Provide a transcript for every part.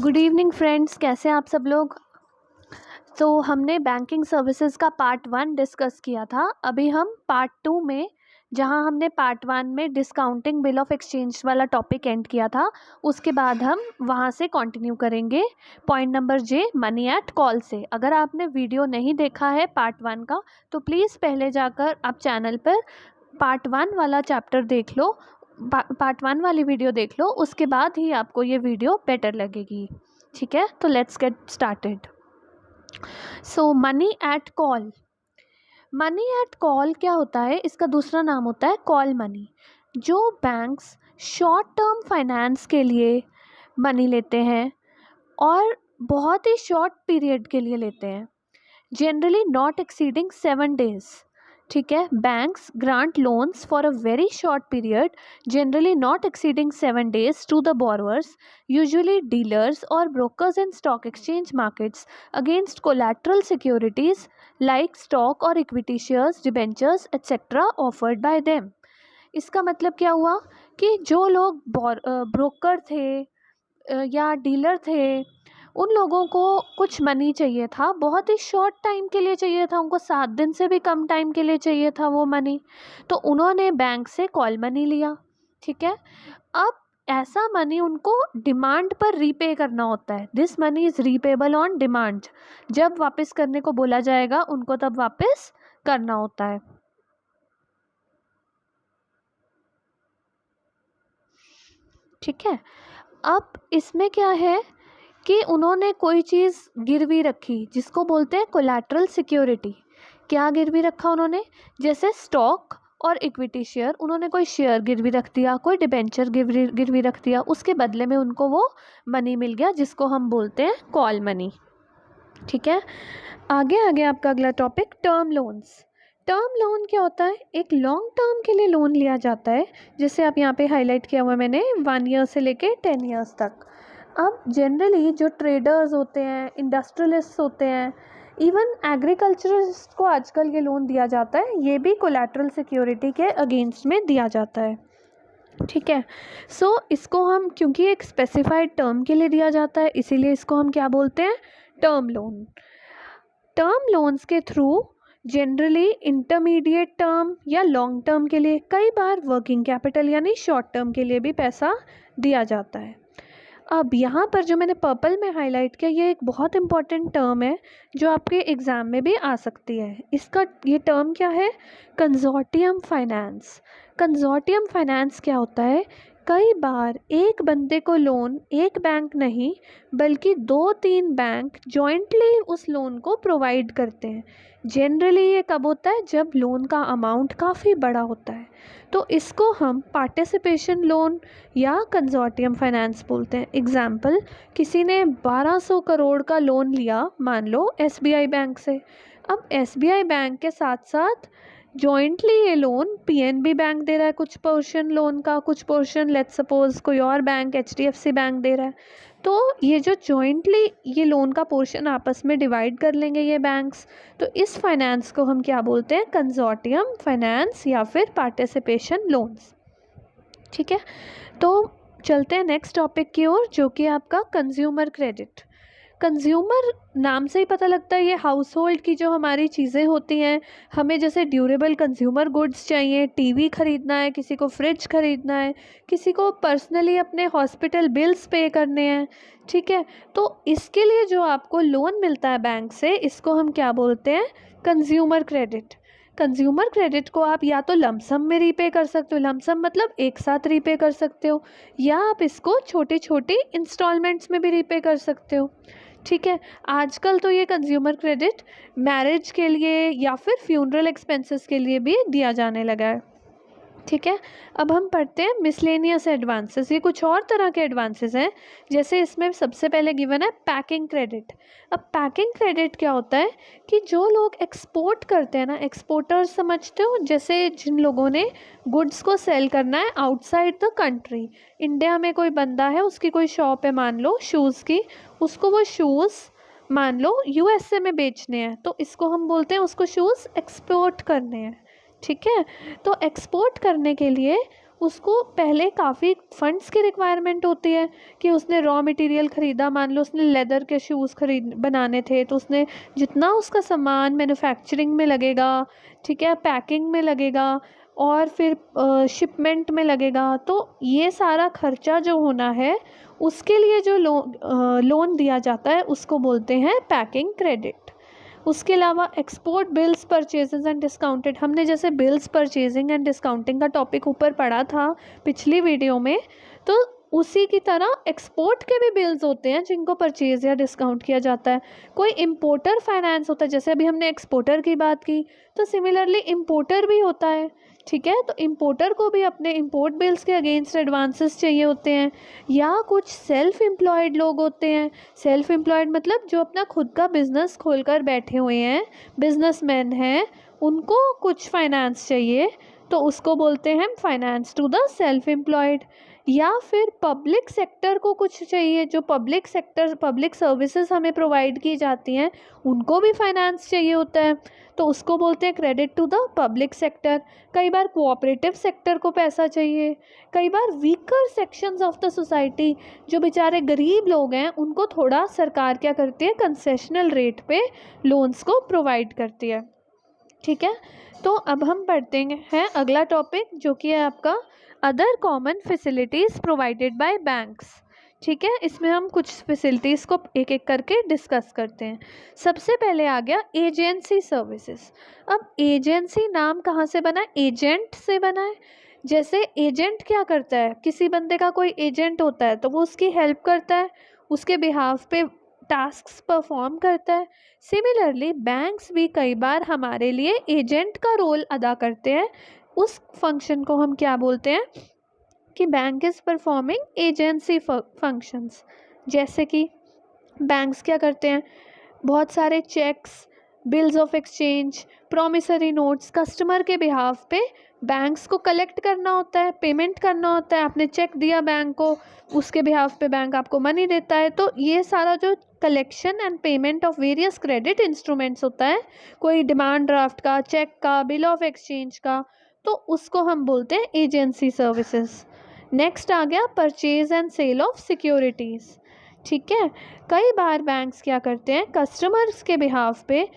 Good evening friends, कैसे हैं आप सब लोग। तो हमने बैंकिंग सर्विसेज का पार्ट 1 डिस्कस किया था। अभी हम पार्ट 2 में, जहां हमने पार्ट 1 में डिस्काउंटिंग बिल ऑफ एक्सचेंज वाला टॉपिक एंड किया था, उसके बाद हम वहां से कंटिन्यू करेंगे point number J, money at call से। अगर आपने वीडियो नहीं देखा है पार्ट 1 का तो प्लीज़ पहले जाकर आप चैनल पर पार्ट 1 वाला चैप्टर देख लो, पार्ट 1 वाली वीडियो देख लो, उसके बाद ही आपको ये वीडियो बेटर लगेगी। ठीक है, तो let's get started. So money at call. Money at call क्या होता है? इसका दूसरा नाम होता है कॉल मनी। जो बैंक्स शॉर्ट टर्म फाइनेंस के लिए मनी लेते हैं और बहुत ही शॉर्ट पीरियड के लिए लेते हैं, जनरली नॉट एक्सीडिंग 7 days। ठीक है, banks grant loans for a very short period, generally not exceeding 7 days to the borrowers, usually dealers और brokers in stock exchange markets, against collateral securities like stock और equity shares, debentures etcetera offered by them. इसका मतलब क्या हुआ कि जो लोग broker थे या डीलर थे, उन लोगों को कुछ मनी चाहिए था, बहुत ही शॉर्ट टाइम के लिए चाहिए था, उनको 7 दिन से भी कम टाइम के लिए चाहिए था वो मनी, तो उन्होंने बैंक से कॉल मनी लिया। ठीक है, अब ऐसा मनी उनको डिमांड पर रीपे करना होता है। This money is repayable on demand. जब वापस करने को बोला जाएगा उनको तब वापस करना होता है। ठीक है, अब इसमें क्या है कि उन्होंने कोई चीज़ गिरवी रखी जिसको बोलते हैं कोलैटरल सिक्योरिटी। क्या गिरवी रखा उन्होंने? जैसे स्टॉक और इक्विटी शेयर, उन्होंने कोई शेयर गिरवी रख दिया, कोई डिबेंचर गिरवी रख दिया, उसके बदले में उनको वो मनी मिल गया जिसको हम बोलते हैं कॉल मनी। ठीक है, आगे आपका अगला topic term loans. Term loan क्या होता है? एक लॉन्ग टर्म के लिए लोन लिया जाता है, जैसे आप यहाँ पे हाईलाइट किया हुआ है मैंने, 1 year से लेके 10 years तक। अब जनरली जो ट्रेडर्स होते हैं, इंडस्ट्रियलिस्ट होते हैं, इवन एग्रीकल्चरिस्ट को आजकल ये लोन दिया जाता है, ये भी कोलैटरल सिक्योरिटी के अगेंस्ट में दिया जाता है। ठीक है, सो इसको हम, क्योंकि एक स्पेसिफाइड टर्म के लिए दिया जाता है, इसीलिए इसको हम क्या बोलते हैं? Term loan. टर्म लोन्स के थ्रू जनरली इंटरमीडिएट टर्म या लॉन्ग टर्म के लिए, कई बार वर्किंग कैपिटल यानी शॉर्ट टर्म के लिए भी पैसा दिया जाता है। अब यहाँ पर जो मैंने पर्पल में हाईलाइट किया, ये एक बहुत इंपॉर्टेंट टर्म है जो आपके एग्ज़ाम में भी आ सकती है। इसका ये टर्म क्या है? Consortium finance. कंजोर्टियम फाइनेंस क्या होता है? कई बार एक बंदे को लोन एक बैंक नहीं बल्कि 2-3 बैंक जॉइंटली उस लोन को प्रोवाइड करते हैं। जनरली ये कब होता है? जब लोन का अमाउंट काफ़ी बड़ा होता है, तो इसको हम पार्टिसिपेशन लोन या कंजोर्टियम फाइनेंस बोलते हैं। एग्जाम्पल, किसी ने 1200 करोड़ का लोन लिया, मान लो एसबीआई बैंक से। अब एसबीआई बैंक के साथ साथ जॉइंटली ये लोन पीएनबी बैंक दे रहा है, कुछ पोर्शन लोन का, कुछ पोर्शन लेट्स सपोज कोई और बैंक एचडीएफसी बैंक दे रहा है। तो ये जो जॉइंटली ये लोन का पोर्शन आपस में डिवाइड कर लेंगे ये बैंक्स, तो इस फाइनेंस को हम क्या बोलते हैं? कंजोर्टियम फाइनेंस या फिर पार्टिसिपेशन लोन्स। ठीक है, तो चलते हैं नेक्स्ट टॉपिक की ओर, जो कि आपका कंज्यूमर क्रेडिट। कंज्यूमर नाम से ही पता लगता है, ये हाउस होल्ड की जो हमारी चीज़ें होती हैं, हमें जैसे ड्यूरेबल कंज्यूमर गुड्स चाहिए, टीवी ख़रीदना है, किसी को फ्रिज ख़रीदना है, किसी को पर्सनली अपने हॉस्पिटल बिल्स पे करने हैं। ठीक है, तो इसके लिए जो आपको लोन मिलता है बैंक से, इसको हम क्या बोलते हैं? Consumer credit. कंज्यूमर क्रेडिट को आप या तो लमसम में रीपे कर सकते हो, लमसम मतलब एक साथ रीपे कर सकते हो, या आप इसको छोटे छोटे इंस्टॉलमेंट्स में भी रीपे कर सकते हो। ठीक है, आजकल तो ये कंज्यूमर क्रेडिट मैरिज के लिए या फिर फ्यूनरल एक्सपेंसेस के लिए भी दिया जाने लगा है। ठीक है, अब हम पढ़ते हैं मिसलेनियस एडवांसेस। ये कुछ और तरह के एडवांसेस हैं, जैसे इसमें सबसे पहले गिवन है पैकिंग क्रेडिट। अब पैकिंग क्रेडिट क्या होता है कि जो लोग एक्सपोर्ट करते हैं ना, एक्सपोर्टर्स समझते हो, जैसे जिन लोगों ने गुड्स को सेल करना है आउटसाइड द कंट्री। इंडिया में कोई बंदा है, उसकी कोई शॉप है मान लो शूज़ की, उसको वो शूज़ मान लो यूएसए में बेचने हैं, तो इसको हम बोलते हैं उसको शूज़ एक्सपोर्ट करने हैं। ठीक है, तो एक्सपोर्ट करने के लिए उसको पहले काफ़ी फंड्स की रिक्वायरमेंट होती है कि उसने रॉ मटेरियल ख़रीदा, मान लो उसने लेदर के शूज़ खरीद बनाने थे, तो उसने जितना उसका सामान मैन्युफैक्चरिंग में लगेगा, ठीक है, पैकिंग में लगेगा और फिर शिपमेंट में लगेगा, तो ये सारा खर्चा जो होना है उसके लिए जो लोन दिया जाता है उसको बोलते हैं पैकिंग क्रेडिट। उसके अलावा export bills purchases and discounted, हमने जैसे बिल्स परचेजिंग एंड डिस्काउंटिंग का टॉपिक ऊपर पढ़ा था पिछली वीडियो में, तो उसी की तरह एक्सपोर्ट के भी बिल्स होते हैं जिनको परचेज या डिस्काउंट किया जाता है। कोई इम्पोर्टर फाइनेंस होता है, जैसे अभी हमने एक्सपोर्टर की बात की, तो सिमिलरली इम्पोर्टर भी होता है, ठीक है। तो इम्पोर्टर को भी अपने इम्पोर्ट बिल्स के अगेंस्ट एडवांसेस चाहिए होते हैं। या कुछ सेल्फ एम्प्लॉयड लोग होते हैं, सेल्फ एम्प्लॉयड मतलब जो अपना खुद का बिजनेस खोलकर बैठे हुए हैं, बिजनेसमैन हैं, उनको कुछ फाइनेंस चाहिए, तो उसको बोलते हैं finance to the self employed. या फिर पब्लिक सेक्टर को कुछ चाहिए, जो पब्लिक सेक्टर पब्लिक सर्विसेज हमें प्रोवाइड की जाती हैं, उनको भी फाइनेंस चाहिए होता है, तो उसको बोलते हैं credit to the public sector. कई बार कोऑपरेटिव सेक्टर को पैसा चाहिए, कई बार weaker sections of the society, जो बेचारे गरीब लोग हैं, उनको थोड़ा सरकार क्या करती है, कंसेशनल रेट पे लोन्स को प्रोवाइड करती है, ठीक है। तो अब हम पढ़ते हैं अगला टॉपिक, जो कि है आपका other common facilities provided by banks, ठीक है। इसमें हम कुछ फैसिलिटीज़ को एक एक करके डिस्कस करते हैं। सबसे पहले आ गया एजेंसी सर्विसेज। अब एजेंसी नाम कहाँ से बना है, एजेंट से बना है। जैसे एजेंट क्या करता है, किसी बंदे का कोई एजेंट होता है तो वो उसकी हेल्प करता है, उसके बिहाफ पे टास्क्स परफॉर्म करता है। सिमिलरली बैंक्स भी कई बार हमारे लिए एजेंट का रोल अदा करते हैं। उस फंक्शन को हम क्या बोलते हैं कि bank is performing agency functions. जैसे कि बैंक्स क्या करते हैं, बहुत सारे cheques, bills of exchange, promissory notes customer के बिहाफ पे बैंक्स को कलेक्ट करना होता है, पेमेंट करना होता है। आपने चेक दिया बैंक को, उसके बिहाफ पे बैंक आपको मनी देता है। तो ये सारा जो collection and payment of various credit instruments होता है, कोई डिमांड ड्राफ्ट का, चेक का, बिल ऑफ एक्सचेंज का, तो उसको हम बोलते हैं एजेंसी सर्विसेज। नेक्स्ट आ गया purchase and sale of securities, ठीक है। कई बार बैंक्स क्या करते हैं, कस्टमर्स के बिहाफ पे,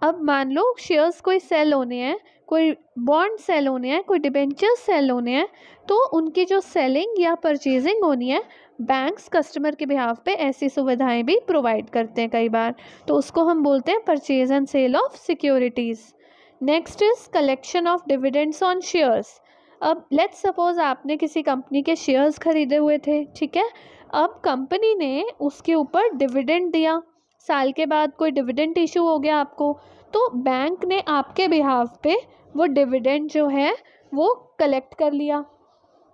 अब मान लो शेयर्स कोई सेल होने हैं, कोई बॉन्ड सेल होने हैं, कोई डिबेंचर्स सेल होने हैं, तो उनकी जो सेलिंग या परचेजिंग होनी है, बैंक्स कस्टमर के बिहाफ पे ऐसी सुविधाएं भी प्रोवाइड करते हैं कई बार, तो उसको हम बोलते हैं purchase and sale of securities. Next is collection of dividends on shares. अब लेट्स सपोज आपने किसी कंपनी के शेयर्स खरीदे हुए थे, ठीक है। अब कंपनी ने उसके ऊपर डिविडेंड दिया, साल के बाद कोई डिविडेंड इशू हो गया आपको, तो बैंक ने आपके बिहाफ पे वो डिविडेंड जो है वो कलेक्ट कर लिया।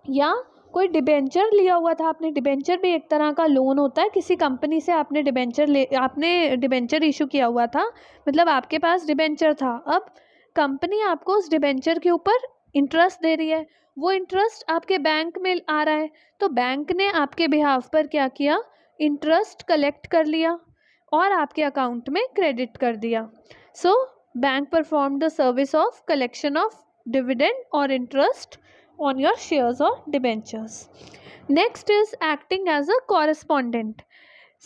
या कोई डिबेंचर लिया हुआ था आपने, डिबेंचर भी एक तरह का लोन होता है, किसी कंपनी से आपने डिबेंचर इशू किया हुआ था, मतलब आपके पास डिबेंचर था। अब कंपनी आपको उस डिबेंचर के ऊपर इंटरेस्ट दे रही है, वो इंटरेस्ट आपके बैंक में आ रहा है, तो बैंक ने आपके बिहाफ पर क्या किया, इंटरेस्ट कलेक्ट कर लिया और आपके अकाउंट में क्रेडिट कर दिया। So bank perform the service of collection of dividend और interest on your shares or debentures. Next is acting as a correspondent.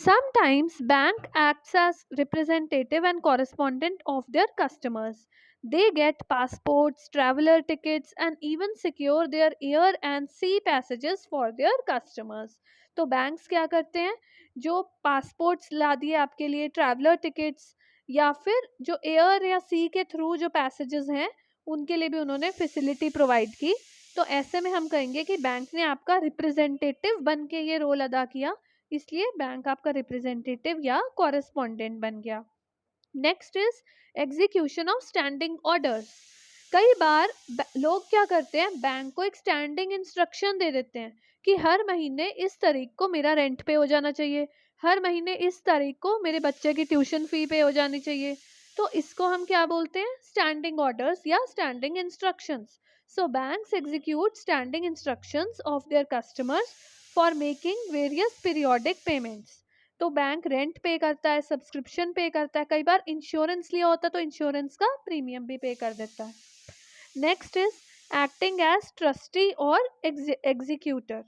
Sometimes bank acts as representative and correspondent of their customers. They get passports, traveler tickets and even secure their air and sea passages for their customers. तो banks क्या करते हैं, जो passports ला दिए आपके लिए, traveller tickets, या फिर जो एयर या सी के थ्रू जो पैसेजेस हैं उनके लिए भी उन्होंने फैसिलिटी प्रोवाइड की। तो ऐसे में हम कहेंगे कि बैंक ने आपका रिप्रेजेंटेटिव बन के ये रोल अदा किया, इसलिए बैंक आपका रिप्रेजेंटेटिव या कॉरेस्पॉन्डेंट बन गया। Next is execution of standing orders. कई बार लोग क्या करते हैं, बैंक को एक स्टैंडिंग इंस्ट्रक्शन दे देते हैं कि हर महीने इस तारीख को मेरा रेंट पे हो जाना चाहिए, हर महीने इस तारीख को मेरे बच्चे की ट्यूशन फी पे हो जानी चाहिए। तो इसको हम क्या बोलते हैं, स्टैंडिंग ऑर्डर्स या standing instructions. So banks execute standing instructions of their customers for making various periodic payments. तो बैंक रेंट पे करता है, सब्सक्रिप्शन पे करता है, कई बार इंश्योरेंस लिया होता है तो इंश्योरेंस का प्रीमियम भी पे कर देता है। Next is acting as trustee और एग्जीक्यूटर।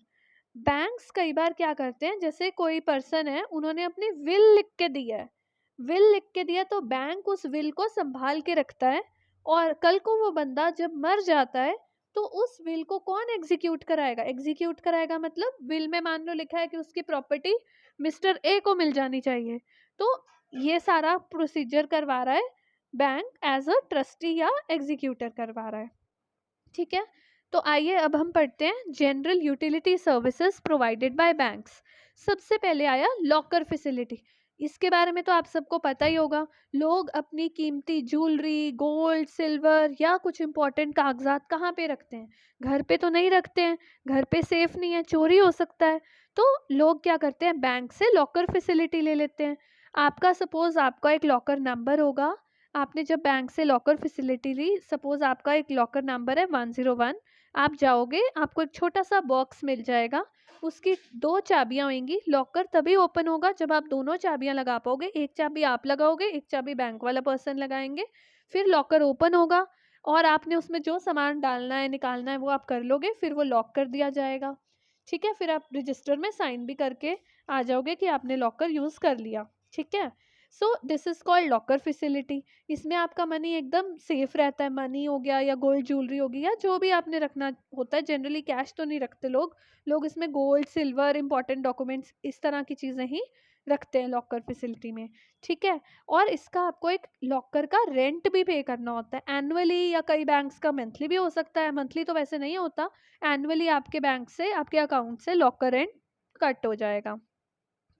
बैंक्स कई बार क्या करते हैं, जैसे कोई पर्सन है, उन्होंने अपनी विल लिख के दी है, विल लिख के दिया तो बैंक उस विल को संभाल के रखता है, और कल को वो बंदा जब मर जाता है तो उस विल को कौन एग्जीक्यूट कराएगा? एग्जीक्यूट कराएगा मतलब विल में मान लो लिखा है कि उसकी प्रॉपर्टी मिस्टर ए को मिल जानी चाहिए, तो ये सारा प्रोसीजर करवा रहा है बैंक, एज अ ट्रस्टी या एग्जीक्यूटर करवा रहा है। ठीक है, तो आइए अब हम पढ़ते हैं general utility services provided by banks. सबसे पहले आया लॉकर फैसिलिटी। इसके बारे में तो आप सबको पता ही होगा। लोग अपनी कीमती ज्वेलरी, गोल्ड, सिल्वर या कुछ इंपॉर्टेंट कागजात कहाँ पे रखते हैं? घर पे तो नहीं रखते हैं, घर पे सेफ नहीं है, चोरी हो सकता है। तो लोग क्या करते हैं, बैंक से लॉकर फैसिलिटी ले लेते हैं। आपका सपोज आपका एक लॉकर नंबर होगा, आपने जब बैंक से लॉकर फैसिलिटी ली, सपोज आपका एक लॉकर नंबर है 101, आप जाओगे, आपको एक छोटा सा बॉक्स मिल जाएगा, उसकी 2 चाबियां होंगी। लॉकर तभी ओपन होगा जब आप दोनों चाबियां लगा पाओगे, एक चाबी आप लगाओगे, एक चाबी बैंक वाला पर्सन लगाएंगे, फिर लॉकर ओपन होगा और आपने उसमें जो सामान डालना है निकालना है वो आप कर लोगे, फिर वो लॉक कर दिया जाएगा। ठीक है, फिर आप रजिस्टर में साइन भी करके आ जाओगे कि आपने लॉकर यूज कर लिया। ठीक है, so this is called locker facility. इसमें आपका मनी एकदम सेफ रहता है, मनी हो गया या गोल्ड ज्वेलरी होगी या जो भी आपने रखना होता है, जनरली कैश तो नहीं रखते लोग, लोग इसमें गोल्ड, सिल्वर, इंपॉर्टेंट डॉक्यूमेंट्स, इस तरह की चीज़ें ही रखते हैं लॉकर फैसिलिटी में। ठीक है, और इसका आपको एक लॉकर का रेंट भी पे करना होता है एनुअली, या कई बैंक्स का मंथली भी हो सकता है, मंथली तो वैसे नहीं होता, एनुअली आपके बैंक से, आपके अकाउंट से लॉकर रेंट कट हो जाएगा।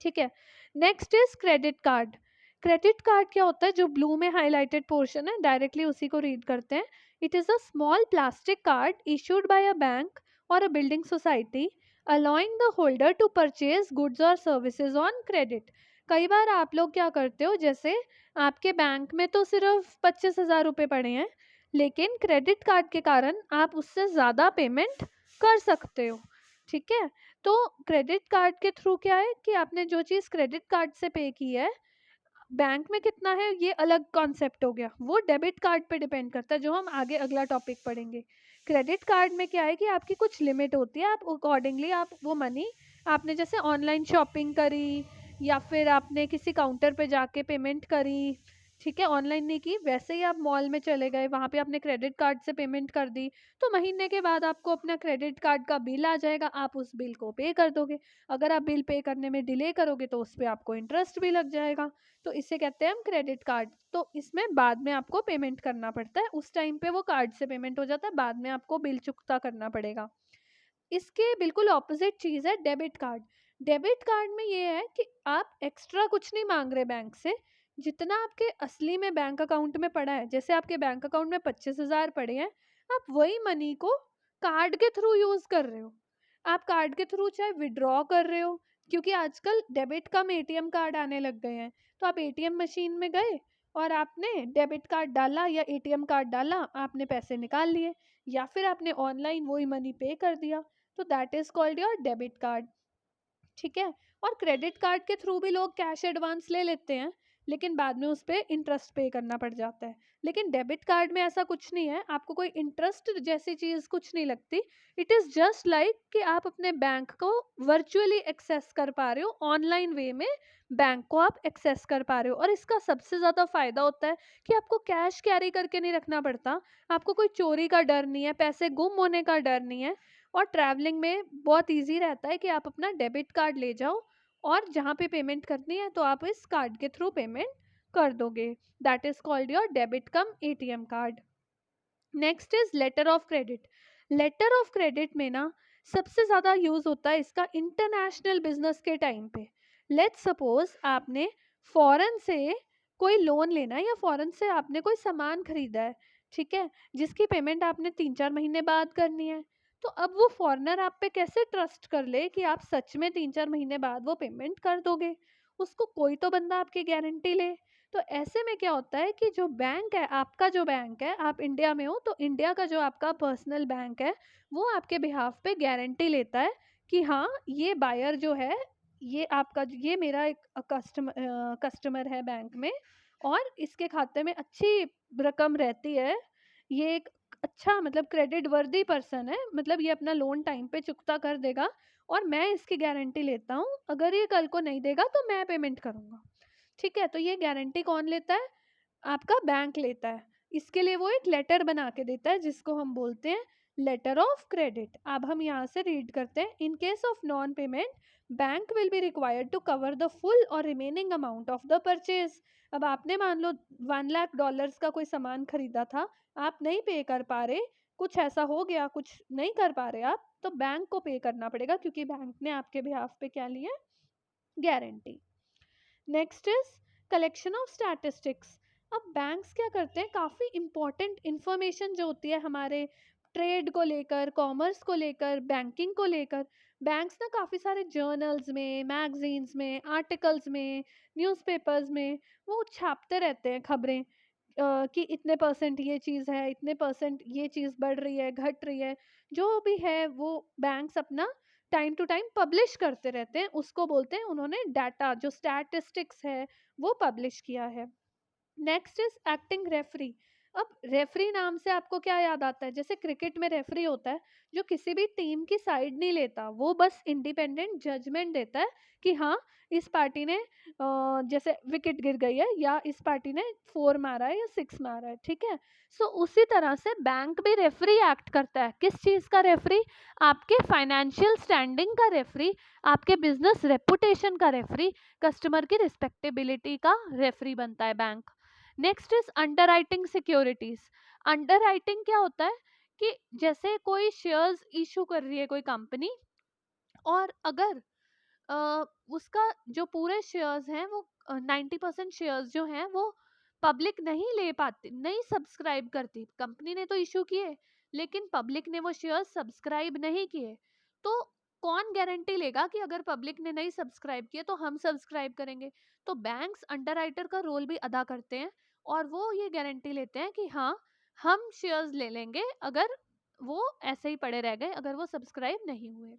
ठीक है, next is credit card. Credit card क्या होता है? जो ब्लू में हाईलाइटेड पोर्शन है, डायरेक्टली उसी को रीड करते हैं। It is a small plastic card issued by a bank और a building society allowing the holder to purchase goods और सर्विसेज ऑन क्रेडिट। कई बार आप लोग क्या करते हो, जैसे आपके बैंक में तो सिर्फ 25,000 रुपये पड़े हैं, लेकिन क्रेडिट कार्ड के कारण आप उससे ज़्यादा पेमेंट कर सकते हो। ठीक है, तो क्रेडिट कार्ड के थ्रू क्या है कि आपने जो चीज़ क्रेडिट कार्ड से पे की है, बैंक में कितना है ये अलग कॉन्सेप्ट हो गया, वो डेबिट कार्ड पे डिपेंड करता है, जो हम आगे अगला टॉपिक पढ़ेंगे। क्रेडिट कार्ड में क्या है कि आपकी कुछ लिमिट होती है, आप अकॉर्डिंगली आप वो मनी, आपने जैसे ऑनलाइन शॉपिंग करी या फिर आपने किसी काउंटर पे जाके पेमेंट करी, ठीक है, ऑनलाइन नहीं की, वैसे ही आप मॉल में चले गए, वहाँ पे आपने क्रेडिट कार्ड से पेमेंट कर दी, तो महीने के बाद आपको अपना क्रेडिट कार्ड का बिल आ जाएगा, आप उस बिल को पे कर दोगे। अगर आप बिल पे करने में डिले करोगे तो उस पर आपको इंटरेस्ट भी लग जाएगा, तो इसे कहते हैं हम क्रेडिट कार्ड। तो इसमें बाद में आपको पेमेंट करना पड़ता है, उस टाइम पे वो कार्ड से पेमेंट हो जाता है, बाद में आपको बिल चुकता करना पड़ेगा। इसके बिल्कुल ऑपोजिट चीज़ है डेबिट कार्ड। डेबिट कार्ड में ये है कि आप एक्स्ट्रा कुछ नहीं मांग रहे बैंक से, जितना आपके असली में बैंक अकाउंट में पड़ा है, जैसे आपके बैंक अकाउंट में 25,000 पड़े हैं, आप वही मनी को कार्ड के थ्रू यूज़ कर रहे हो। आप कार्ड के थ्रू चाहे विड्रॉ कर रहे हो, क्योंकि आजकल डेबिट कम एटीएम कार्ड आने लग गए हैं, तो आप एटीएम मशीन में गए और आपने डेबिट कार्ड डाला या एटीएम कार्ड डाला, आपने पैसे निकाल लिए, या फिर आपने ऑनलाइन वही मनी पे कर दिया, तो that is called your debit card. ठीक है, और क्रेडिट कार्ड के थ्रू भी लोग कैश एडवांस ले लेते हैं, लेकिन बाद में उस पर इंटरेस्ट पे करना पड़ जाता है। लेकिन डेबिट कार्ड में ऐसा कुछ नहीं है, आपको कोई इंटरेस्ट जैसी चीज़ कुछ नहीं लगती। इट इज़ जस्ट लाइक कि आप अपने बैंक को वर्चुअली एक्सेस कर पा रहे हो, ऑनलाइन वे में बैंक को आप एक्सेस कर पा रहे हो। और इसका सबसे ज़्यादा फ़ायदा होता है कि आपको कैश कैरी करके नहीं रखना पड़ता, आपको कोई चोरी का डर नहीं है, पैसे गुम होने का डर नहीं है, और ट्रैवलिंग में बहुत इजी रहता है कि आप अपना डेबिट कार्ड ले जाओ और जहाँ पे पेमेंट करनी है तो आप इस कार्ड के थ्रू पेमेंट कर दोगे। That is called your debit cum ATM card. Next is letter of credit. Letter of credit में ना सबसे ज़्यादा यूज़ होता है इसका इंटरनेशनल बिजनेस के टाइम पे। लेट्स सपोज आपने फॉरेन से कोई लोन लेना है या फॉरेन से आपने कोई सामान खरीदा है, ठीक है, जिसकी पेमेंट आपने 3-4 महीने बाद करनी है, तो अब वो फॉरेनर आप पे कैसे ट्रस्ट कर ले कि आप सच में 3-4 महीने बाद वो पेमेंट कर दोगे? उसको कोई तो बंदा आपकी गारंटी ले। तो ऐसे में क्या होता है कि जो बैंक है, आपका जो बैंक है, आप इंडिया में हो तो इंडिया का जो आपका पर्सनल बैंक है, वो आपके बिहाफ पे गारंटी लेता है कि हाँ, ये बायर जो है, ये आपका, ये मेरा एक कस्टमर है बैंक में, और इसके खाते में अच्छी रकम रहती है, ये एक अच्छा मतलब क्रेडिट वर्दी पर्सन है, मतलब ये अपना लोन टाइम पे चुकता कर देगा और मैं इसकी गारंटी लेता हूँ, अगर ये कल को नहीं देगा तो मैं पेमेंट करूँगा। ठीक है, तो ये गारंटी कौन लेता है? आपका बैंक लेता है। इसके लिए वो एक लेटर बना के देता है जिसको हम बोलते हैं लेटर ऑफ क्रेडिट। अब हम यहाँ से रीड करते हैं, in case of non payment bank will be required to cover the full और remaining amount of the purchase. अब आपने मान लो $1 लाख का कोई सामान खरीदा था, आप नहीं पे कर पा रहे, कुछ ऐसा हो गया, कुछ नहीं कर पा रहे आप, तो बैंक को पे करना पड़ेगा क्योंकि बैंक ने आपके बिहाफ पे क्या लिया? Guarantee. Next is collection of statistics. अब बैंक्स क्या करते हैं, काफ़ी इंपॉर्टेंट इंफॉर्मेशन जो होती है हमारे ट्रेड को लेकर, कॉमर्स को लेकर, बैंकिंग को लेकर, बैंक्स ना काफ़ी सारे जर्नल्स में, मैगजीन्स में, आर्टिकल्स में, न्यूज़पेपर्स में वो छापते रहते हैं खबरें, कि इतने परसेंट ये चीज़ है, इतने परसेंट ये चीज़ बढ़ रही है, घट रही है, जो भी है वो बैंक्स अपना टाइम टू टाइम पब्लिश करते रहते हैं, उसको बोलते हैं उन्होंने डाटा, जो स्टैटिस्टिक्स है वो पब्लिश किया है। Next is acting referee. अब रेफरी नाम से आपको क्या याद आता है? जैसे क्रिकेट में रेफरी होता है जो किसी भी टीम की साइड नहीं लेता, वो बस इंडिपेंडेंट जजमेंट देता है कि हाँ इस पार्टी ने जैसे विकेट गिर गई है या इस पार्टी ने 4 मारा है या 6 मारा है, ठीक है। सो उसी तरह से बैंक भी रेफरी एक्ट करता है। किस चीज़ का रेफरी? आपके फाइनेंशियल स्टैंडिंग का रेफरी, आपके बिजनेस रेपुटेशन का रेफरी, कस्टमर की रिस्पेक्टेबिलिटी का रेफरी बनता है bank. Next is underwriting securities. Underwriting क्या होता है कि जैसे कोई शेयर्स इशू कर रही है कोई कंपनी, और अगर उसका जो पूरे शेयर्स हैं वो 90% शेयर्स जो हैं वो पब्लिक नहीं ले पाती, नहीं सब्सक्राइब करती, कंपनी ने तो इशू किए लेकिन पब्लिक ने वो शेयर्स सब्सक्राइब नहीं किए, तो कौन गारंटी लेगा कि अगर पब्लिक ने नहीं सब्सक्राइब किए तो हम सब्सक्राइब करेंगे? तो बैंक्स अंडरराइटर का रोल भी अदा करते हैं और वो ये गारंटी लेते हैं कि हाँ हम शेयर्स ले लेंगे अगर वो ऐसे ही पड़े रह गए, अगर वो सब्सक्राइब नहीं हुए।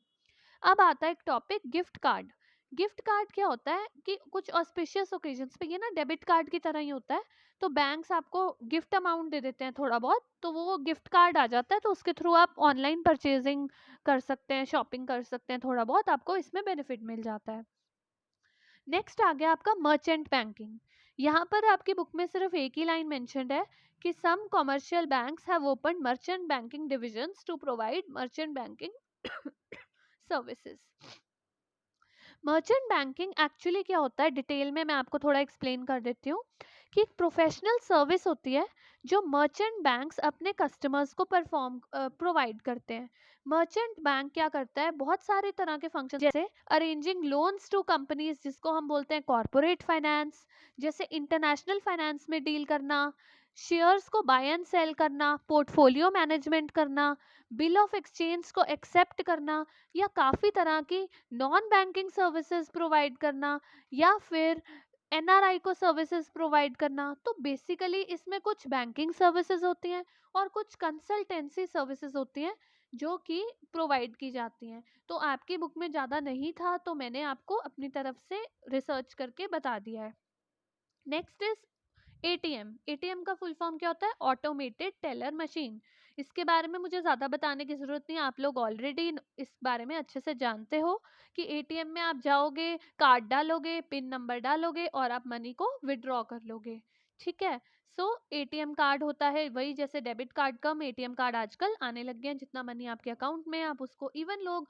अब आता है एक topic, gift card. Gift card क्या होता है कि कुछ ऑस्पिशियस ओकेजन्स पे, ये ना डेबिट कार्ड की तरह ही होता है, तो बैंक्स आपको गिफ्ट अमाउंट दे देते हैं थोड़ा बहुत, तो वो गिफ्ट कार्ड आ जाता है, तो उसके थ्रू आप ऑनलाइन परचेजिंग कर सकते हैं, शॉपिंग कर सकते हैं, थोड़ा बहुत आपको इसमें बेनिफिट मिल जाता है। नेक्स्ट आ गया आपका मर्चेंट बैंकिंग। यहाँ पर आपकी बुक में सिर्फ एक ही लाइन मेंशन्ड है कि some commercial banks have open merchant banking divisions to provide merchant banking services. Merchant banking actually क्या होता है, डिटेल में मैं आपको थोड़ा एक्सप्लेन कर देती हूँ कि एक प्रोफेशनल सर्विस होती है जो मर्चेंट बैंक्स अपने कस्टमर्स को प्रोवाइड करते हैं। मर्चेंट बैंक क्या करता है, बहुत सारे तरह के फंक्शन, जैसे अरेंजिंग लोन्स टू कंपनीज जिसको हम बोलते हैं कॉरपोरेट फाइनेंस, जैसे इंटरनेशनल फाइनेंस में डील करना, शेयर्स को बाय एंड सेल करना, पोर्टफोलियो मैनेजमेंट करना, बिल ऑफ एक्सचेंज को एक्सेप्ट करना, या काफ़ी तरह की नॉन बैंकिंग सर्विसेज प्रोवाइड करना, या फिर एनआरआई को सर्विसेज प्रोवाइड करना। तो बेसिकली इसमें कुछ बैंकिंग सर्विसेज होती हैं और कुछ कंसल्टेंसी सर्विसेज होती हैं जो कि प्रोवाइड की जाती हैं। तो आपकी बुक में ज़्यादा नहीं था तो मैंने आपको अपनी तरफ से रिसर्च करके बता दिया है। Next is ATM. एटीएम का फुल फॉर्म क्या होता है? Automated teller machine. इसके बारे में मुझे ज़्यादा बताने की ज़रूरत नहीं, आप लोग ऑलरेडी इस बारे में अच्छे से जानते हो कि एटीएम में आप जाओगे, कार्ड डालोगे, पिन नंबर डालोगे और आप मनी को विड्रॉ कर लोगे, ठीक है। सो एटीएम कार्ड होता है वही, जैसे डेबिट कार्ड कम, एटीएम कार्ड आजकल आने लग गए हैं, जितना मनी आपके अकाउंट में है आप उसको, इवन लोग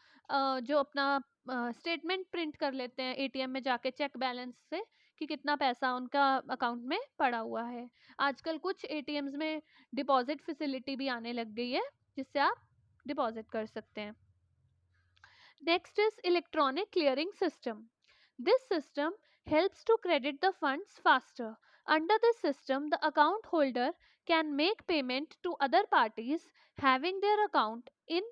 जो अपना स्टेटमेंट प्रिंट कर लेते हैं एटीएम में जाके चेक बैलेंस से कि कितना पैसा उनका अकाउंट में पड़ा हुआ है। आजकल कुछ एटीएम्स में डिपॉजिट फैसिलिटी भी आने लग गई है जिससे आप डिपॉजिट कर सकते हैं। Next is electronic clearing system. This system helps to credit the funds faster. Under this system, the account holder can make payment to other parties having their account in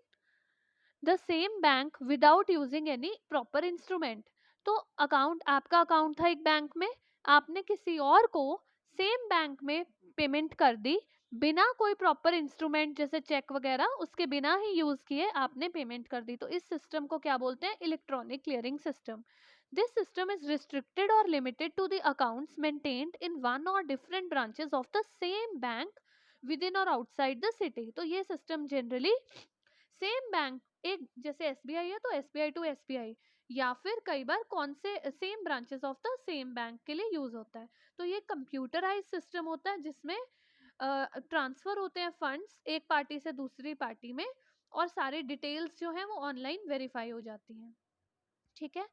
the same bank without using any proper instrument. तो account, आपका account था एक bank में, आपने किसी और को same bank में पेमेंट कर दी बिना कोई प्रॉपर इंस्ट्रूमेंट जैसे चेक वगैरह, उसके बिना ही यूज किए आपने पेमेंट कर दी। तो इस सिस्टम को क्या बोलते हैं? Electronic clearing system. This system is restricted और limited to the accounts maintained in one और different branches of the same bank within और आउटसाइड द सिटी। तो ये सिस्टम जनरली सेम बैंक, एक जैसे एसबीआई है तो एसबीआई टू एसबीआई, या फिर कई बार कौन से same branches of the same bank के लिए यूज होता है। तो ये कंप्यूटराइज सिस्टम होता है जिसमें ट्रांसफर होते हैं फंड्स एक पार्टी से दूसरी पार्टी में, और सारी डिटेल्स जो है वो ऑनलाइन वेरीफाई हो जाती हैं। ठीक है,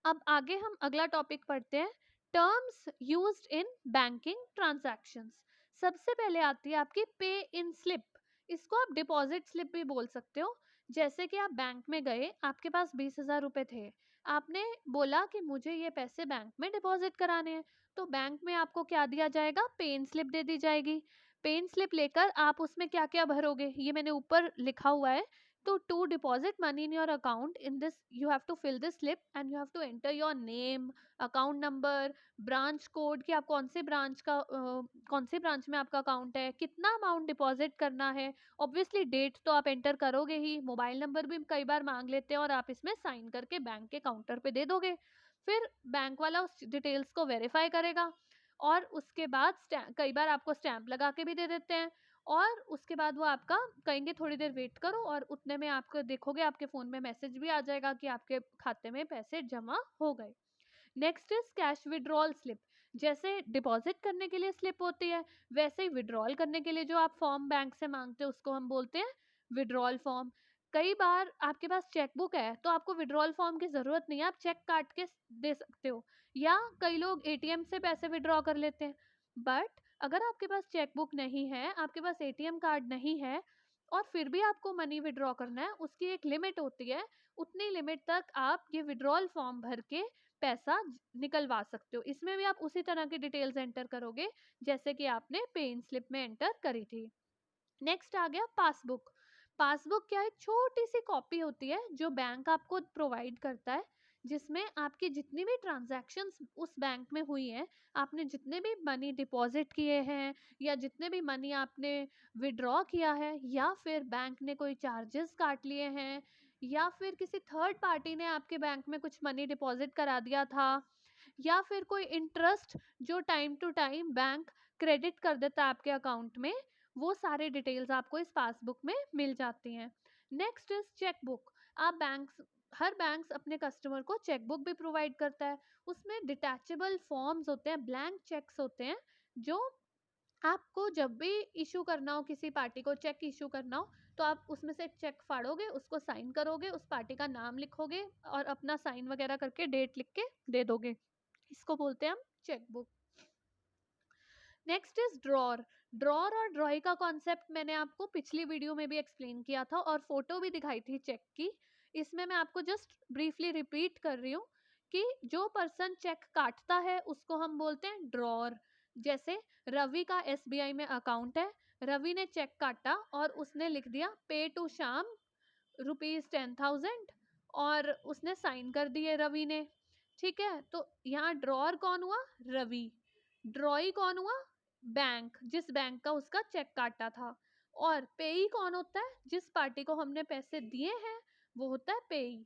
अब आगे हम अगला टॉपिक पढ़ते हैं, terms used in banking transactions. सबसे पहले आती है आपकी पे इन स्लिप। इसको आप डिपॉजिट स्लिप भी बोल सकते हो। जैसे कि आप बैंक में गए, आपके पास 20,000 रुपए थे, आपने बोला कि मुझे ये पैसे बैंक में डिपॉजिट कराने हैं, तो बैंक में आपको क्या दिया जाएगा, पे इन स्लिप दे दी जाएगी। पे इन स्लिप लेकर आप उसमें क्या क्या भरोगे, ये मैंने ऊपर लिखा हुआ है। तो to deposit money in your account, in this you have to fill this slip and you have to enter your name, account number, branch code, कि आप कौन से ब्रांच का कौन से ब्रांच में आपका अकाउंट है, कितना अमाउंट डिपॉजिट करना है, ऑब्वियसली डेट तो आप एंटर करोगे ही, मोबाइल नंबर भी कई बार मांग लेते हैं, और आप इसमें साइन करके बैंक के काउंटर पे दे दोगे। फिर बैंक वाला उस डिटेल्स को वेरीफाई करेगा, और उसके बाद कई बार आपको स्टैंप लगा के भी दे देते हैं, और उसके बाद वो आपका कहेंगे थोड़ी देर वेट करो, और उतने में आपको देखोगे आपके फोन में मैसेज भी आ जाएगा कि आपके खाते में पैसे जमा हो गए। Next is cash withdrawal slip. जैसे डिपॉजिट करने के लिए स्लिप होती है, वैसे ही विड्रॉल करने के लिए जो आप फॉर्म बैंक से मांगते हो उसको हम बोलते हैं विड्रॉल फॉर्म। कई बार आपके पास चेकबुक है तो आपको विड्रॉल फॉर्म की जरूरत नहीं है, आप चेक काट के दे सकते हो, या कई लोग एटीएम से पैसे विड्रॉ कर लेते हैं। बट अगर आपके पास चेकबुक नहीं है, आपके पास एटीएम कार्ड नहीं है, और फिर भी आपको मनी विड्रॉ करना है, उसकी एक लिमिट होती है, उतनी लिमिट तक आप ये विड्रॉल फॉर्म भर के पैसा निकलवा सकते हो। इसमें भी आप उसी तरह की डिटेल्स एंटर करोगे जैसे कि आपने पे इन स्लिप में एंटर करी थी। नेक्स्ट आ गया पासबुक। पासबुक क्या है, एक छोटी सी कॉपी होती है जो बैंक आपको प्रोवाइड करता है, जिसमें आपकी जितनी भी ट्रांजैक्शंस उस बैंक में हुई हैं, आपने जितने भी मनी डिपॉजिट किए हैं, या जितने भी मनी आपने विड्रॉ किया है, या फिर बैंक ने कोई चार्जेस काट लिए हैं, या फिर किसी थर्ड पार्टी ने आपके बैंक में कुछ मनी डिपॉजिट करा दिया था, या फिर कोई इंटरेस्ट जो time to time bank credit कर देता है आपके अकाउंट में, वो सारे डिटेल्स आपको इस पासबुक में मिल जाती हैं। Next is chequebook. आप बैंक्स हर बैंक्स अपने कस्टमर को चेकबुक भी प्रोवाइड करता है। उसमें डिटैचेबल फॉर्म्स होते हैं, ब्लैंक चेक्स होते हैं, जो आपको जब भी इशू करना हो, किसी पार्टी को चेक इशू करना हो, तो आप उसमें से एक चेक फाड़ोगे, उसको साइन करोगे, उस पार्टी का नाम लिखोगे, और अपना साइन वगैरह करके डेट लिख के दे दोगे। इसको बोलते हैं हम chequebook. Next is drawer. Drawer और ड्रॉई का कॉन्सेप्ट मैंने आपको पिछली वीडियो में भी एक्सप्लेन किया था, और फोटो भी दिखाई थी चेक की। इसमें मैं आपको जस्ट ब्रीफली रिपीट कर रही हूँ कि जो पर्सन चेक काटता है उसको हम बोलते हैं ड्रॉर। जैसे रवि का एसबीआई में अकाउंट है, रवि ने चेक काटा और उसने लिख दिया पे टू श्याम ₹10,000, और उसने साइन कर दिए रवि ने। ठीक है, तो यहाँ ड्रॉर कौन हुआ, रवि। ड्रॉई कौन हुआ, बैंक, जिस बैंक का उसका चेक काटा था। और पेई कौन होता है, जिस पार्टी को हमने पैसे दिए हैं वो होता है पेई।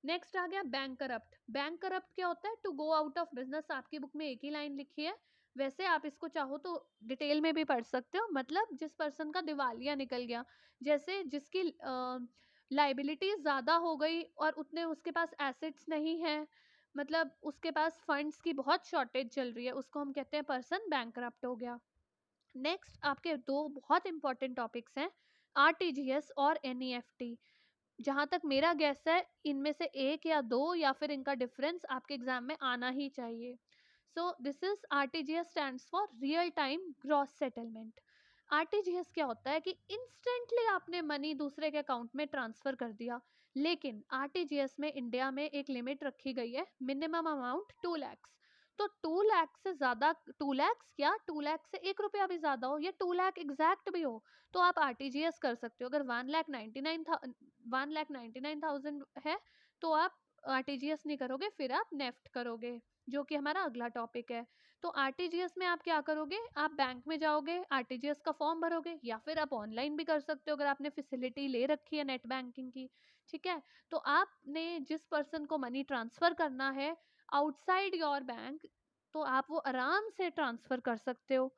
नेक्स्ट आ गया बैंक करप्ट। बैंक करप्ट क्या होता है, to go out of business. आपकी बुक में एक ही लाइन लिखी है, वैसे आप इसको चाहो तो डिटेल में भी पढ़ सकते हो। मतलब जिस पर्सन का दिवालिया निकल गया, जैसे जिसकी लाइबिलिटी ज़्यादा हो गई और उतने उसके पास एसेट्स नहीं है, मतलब उसके पास फंड्स की बहुत शॉर्टेज चल रही है, उसको हम कहते हैं पर्सन बैंकरप्ट हो गया। नेक्स्ट आपके दो बहुत इंपॉर्टेंट टॉपिक्स हैं, आरटीजीएस और एनईएफटी। जहां तक मेरा गैस है, इनमें से एक या दो, या फिर इनका डिफरेंस आपके एग्जाम में आना ही चाहिए। सो this is RTGS stands for real time gross settlement. RTGS क्या होता है कि इंस्टेंटली आपने मनी दूसरे के अकाउंट में ट्रांसफर कर दिया, लेकिन आरटीजीएस में इंडिया में एक लिमिट रखी गई है, मिनिमम अमाउंट 2 लाख। तो 2 लाख से ज्यादा, 2 लाख क्या, 2 लाख से 1 रुपया भी ज्यादा हो, या 2 लाख एग्जैक्ट भी हो, तो आप आरटीजीएस कर सकते हो। अगर 1,99,000 है तो आप आरटीजीएस नहीं करोगे, फिर आप नेफ्ट करोगे, जो कि हमारा अगला टॉपिक है। तो आरटीजीएस में आप क्या करोगे, आप बैंक में जाओगे, आरटीजीएस का फॉर्म भरोगे, या फिर आप ऑनलाइन भी कर सकते हो अगर आपने फैसिलिटी ले रखी है नेट बैंकिंग की। ठीक है, तो आपने जिस पर्सन को मनी ट्रांसफर करना है आउटसाइड योर बैंक, तो आप वो आराम से ट्रांसफर कर सकते हो।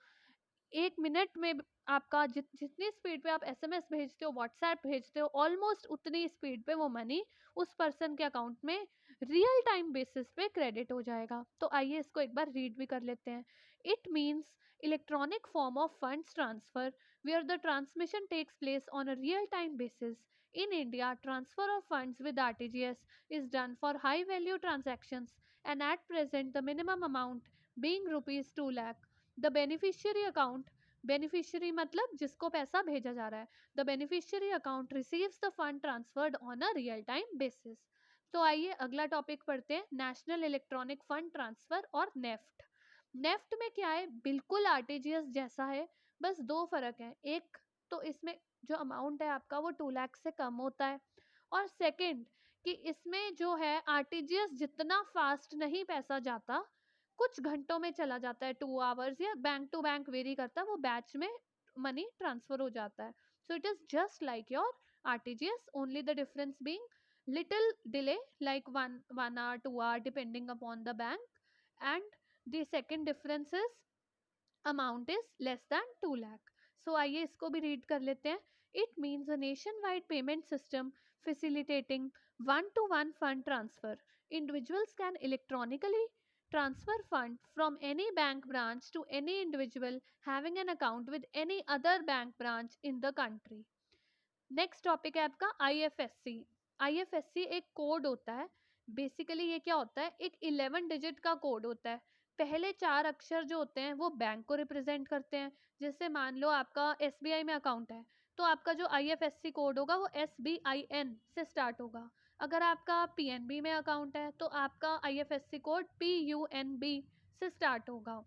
1 मिनट में आपका जितनी स्पीड पे आप एसएमएस भेजते हो, व्हाट्सएप भेजते हो, ऑलमोस्ट उतनी स्पीड पे वो मनी उस पर्सन के अकाउंट में रियल टाइम बेसिस पे क्रेडिट हो जाएगा। तो आइए इसको एक बार रीड भी कर लेते हैं। It means electronic form of funds transfer where the transmission takes place on a real time basis. In India, transfer of funds with RTGS is done for high value transactions, and at present the minimum amount being rupees 2 lakh. The beneficiary account, beneficiary मतलब जिसको पैसा भेजा जा रहा है, the beneficiary account receives the fund transferred on a real time basis. तो आइए अगला टॉपिक पढ़ते हैं, नेशनल इलेक्ट्रॉनिक फंड ट्रांसफर और नेफ्ट। नेफ्ट में क्या है, बिल्कुल आरटीजीएस जैसा है, बस दो फर्क है। एक तो इसमें जो अमाउंट है आपका वो 2 लाख से कम होता है, और सेकंड कि इसमें जो है आरटीजीएस जितना फास्ट नहीं पैसा जाता, कुछ घंटों में चला जाता है, 2 आवर्स या बैंक टू बैंक वेरी करता है, वो बैच में मनी ट्रांसफर हो जाता है। So it is just like your RTGS, only the difference being little delay like 1 hour 2 hour depending upon the bank, and the second difference is amount is less than 2 lakh. So आइए इसको भी read कर लेते हैं। It means a nationwide payment system facilitating one-to-one fund transfer. Individuals can electronically transfer fund from any bank branch to any individual having an account with any other bank branch in the country. Next topic है आपका IFSC. IFSC एक code होता है। Basically ये क्या होता है, एक 11 डिजिट का कोड होता है। पहले 4 अक्षर जो होते हैं वो बैंक को रिप्रेजेंट करते हैं। जैसे मान लो आपका एसबीआई में अकाउंट है, तो आपका जो आईएफएससी कोड होगा वो SBIN से स्टार्ट होगा। अगर आपका पीएनबी में अकाउंट है तो आपका आईएफएससी कोड PUNB से स्टार्ट होगा।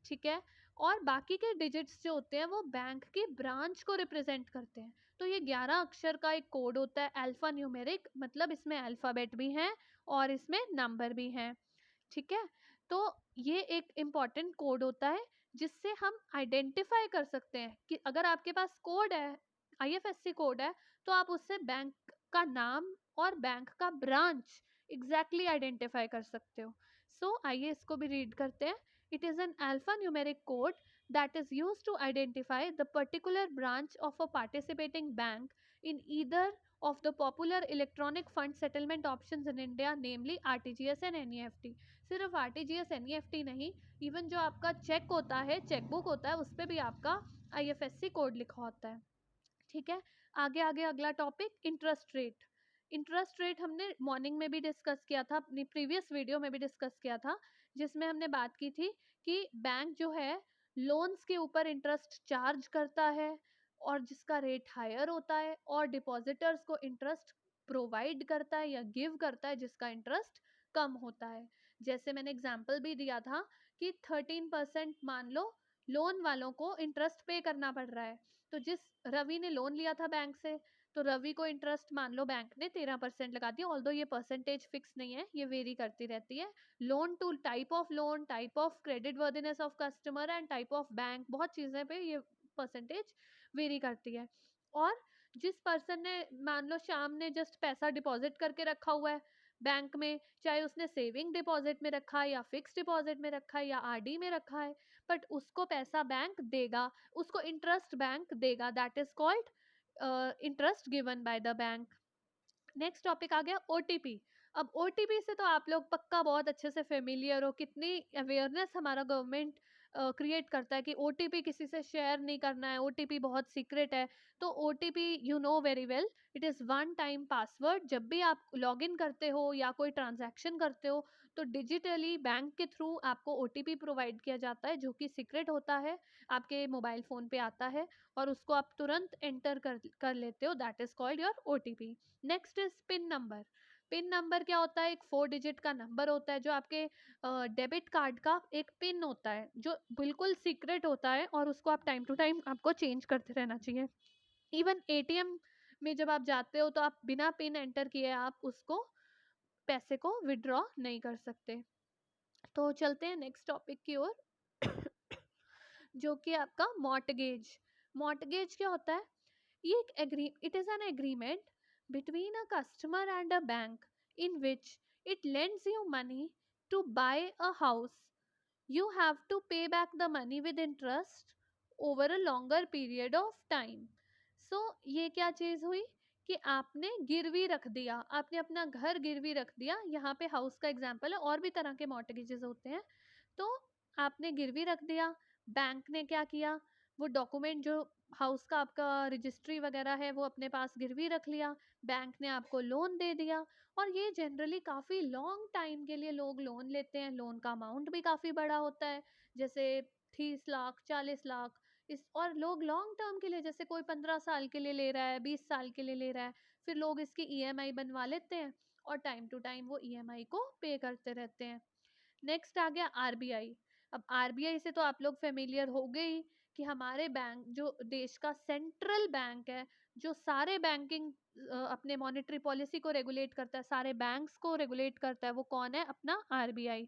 ठीक है, और बाकी के डिजिट्स जो होते हैं वो बैंक की ब्रांच को रिप्रेजेंट करते हैं। तो ये 11 अक्षर का एक कोड होता है, अल्फा न्यूमेरिक, मतलब इसमें अल्फ़ाबेट भी हैं और इसमें नंबर भी हैं। ठीक है, तो ये एक इम्पॉर्टेंट कोड होता है जिससे हम आइडेंटिफाई कर सकते हैं कि अगर आपके पास कोड है, आईएफएससी कोड है, तो आप उससे बैंक का नाम और बैंक का ब्रांच एग्जैक्टली आइडेंटिफाई कर सकते हो। सो आइए इसको भी रीड करते हैं। It is an alpha numeric code that is used to identify the particular branch of a participating bank in either of the popular electronic fund settlement options in India, namely RTGS and NEFT. सिर्फ RTGS NEFT नहीं, even जो आपका check होता है, chequebook होता है, उस पर भी आपका IFSC कोड लिखा होता है। ठीक है, आगे आगे अगला topic interest rate. Interest rate हमने मॉर्निंग में भी डिस्कस किया था, अपनी प्रीवियस वीडियो में भी डिस्कस किया था, जिसमें हमने बात की थी कि बैंक जो है लोन्स के ऊपर इंटरेस्ट चार्ज करता है और जिसका रेट हायर होता है, और डिपॉजिटर्स को इंटरेस्ट प्रोवाइड करता है या गिव करता है जिसका इंटरेस्ट कम होता है। जैसे मैंने एग्जाम्पल भी दिया था कि 13% मान लो लोन वालों को इंटरेस्ट पे करना पड़ रहा है, तो जिस रवि ने लोन लिया था बैंक से, तो रवि को इंटरेस्ट मान लो बैंक ने 13% लगा दिया, ऑल्दो ये परसेंटेज फिक्स नहीं है, ये वेरी करती रहती है। Loan to type of loan, type of creditworthiness of customer and type of bank, बहुत चीज़ें पे ये परसेंटेज वेरी करती है। और जिस पर्सन ने मान लो शाम ने जस्ट पैसा डिपॉजिट करके रखा हुआ है बैंक में, चाहे उसने सेविंग डिपॉजिट में रखा है या फिक्स डिपॉजिट में रखा है या आरडी में रखा है, बट उसको पैसा बैंक देगा, उसको इंटरेस्ट बैंक देगा, that is called interest given by the bank. Next topic आ गया ओटीपी। अब ओटीपी से तो आप लोग पक्का बहुत अच्छे से फेमिलियर हो, कितनी अवेयरनेस हमारा गवर्नमेंट क्रिएट करता है कि ओटीपी किसी से शेयर नहीं करना है, ओटीपी बहुत सीक्रेट है। तो OTP you know very well, it is one time password. जब भी आप लॉग इन करते हो या कोई ट्रांजैक्शन करते हो तो डिजिटली बैंक के थ्रू आपको ओटीपी प्रोवाइड किया जाता है, जो कि सीक्रेट होता है, आपके मोबाइल फ़ोन पे आता है और उसको आप तुरंत एंटर कर लेते हो, that is called your OTP. Next is pin number. Pin number क्या होता है, एक 4 डिजिट का नंबर होता है जो आपके डेबिट कार्ड का एक पिन होता है जो बिल्कुल सीक्रेट होता है, और उसको आप टाइम टू टाइम आपको चेंज करते रहना चाहिए। इवन एटीएम में जब आप जाते हो तो आप बिना पिन एंटर किए आप उसको पैसे को विड्रॉ नहीं कर सकते। तो चलते हैं नेक्स्ट टॉपिक की ओर जो कि आपका मॉर्टगेज। मॉर्टगेज क्या होता है, ये एक it is an agreement between a customer and a bank in which it lends you money to buy a house. You have to pay back the money with interest over a longer period of time. So ये क्या चीज हुई कि आपने गिरवी रख दिया, आपने अपना घर गिरवी रख दिया। यहाँ पे हाउस का एग्जाम्पल है, और भी तरह के मॉर्टगेजेस होते हैं। तो आपने गिरवी रख दिया, बैंक ने क्या किया, वो डॉक्यूमेंट जो हाउस का आपका रजिस्ट्री वगैरह है वो अपने पास गिरवी रख लिया, बैंक ने आपको लोन दे दिया। और ये जनरली काफ़ी लॉन्ग टाइम के लिए लोग लोन लेते हैं, लोन का अमाउंट भी काफ़ी बड़ा होता है, जैसे 30 लाख 40 लाख। इस और लोग लॉन्ग टर्म के लिए, जैसे कोई 15 साल के लिए ले रहा है, 20 साल के लिए ले रहा है, फिर लोग इसकी ईएमआई बनवा लेते हैं और टाइम टू टाइम वो ईएमआई को पे करते रहते हैं। नेक्स्ट आ गया आरबीआई। अब आरबीआई से तो आप लोग फेमिलियर हो गए ही कि हमारे बैंक जो देश का सेंट्रल बैंक है, जो सारे बैंकिंग अपने मॉनेटरी पॉलिसी को रेगुलेट करता है, सारे बैंक्स को रेगुलेट करता है, वो कौन है? अपना आरबीआई।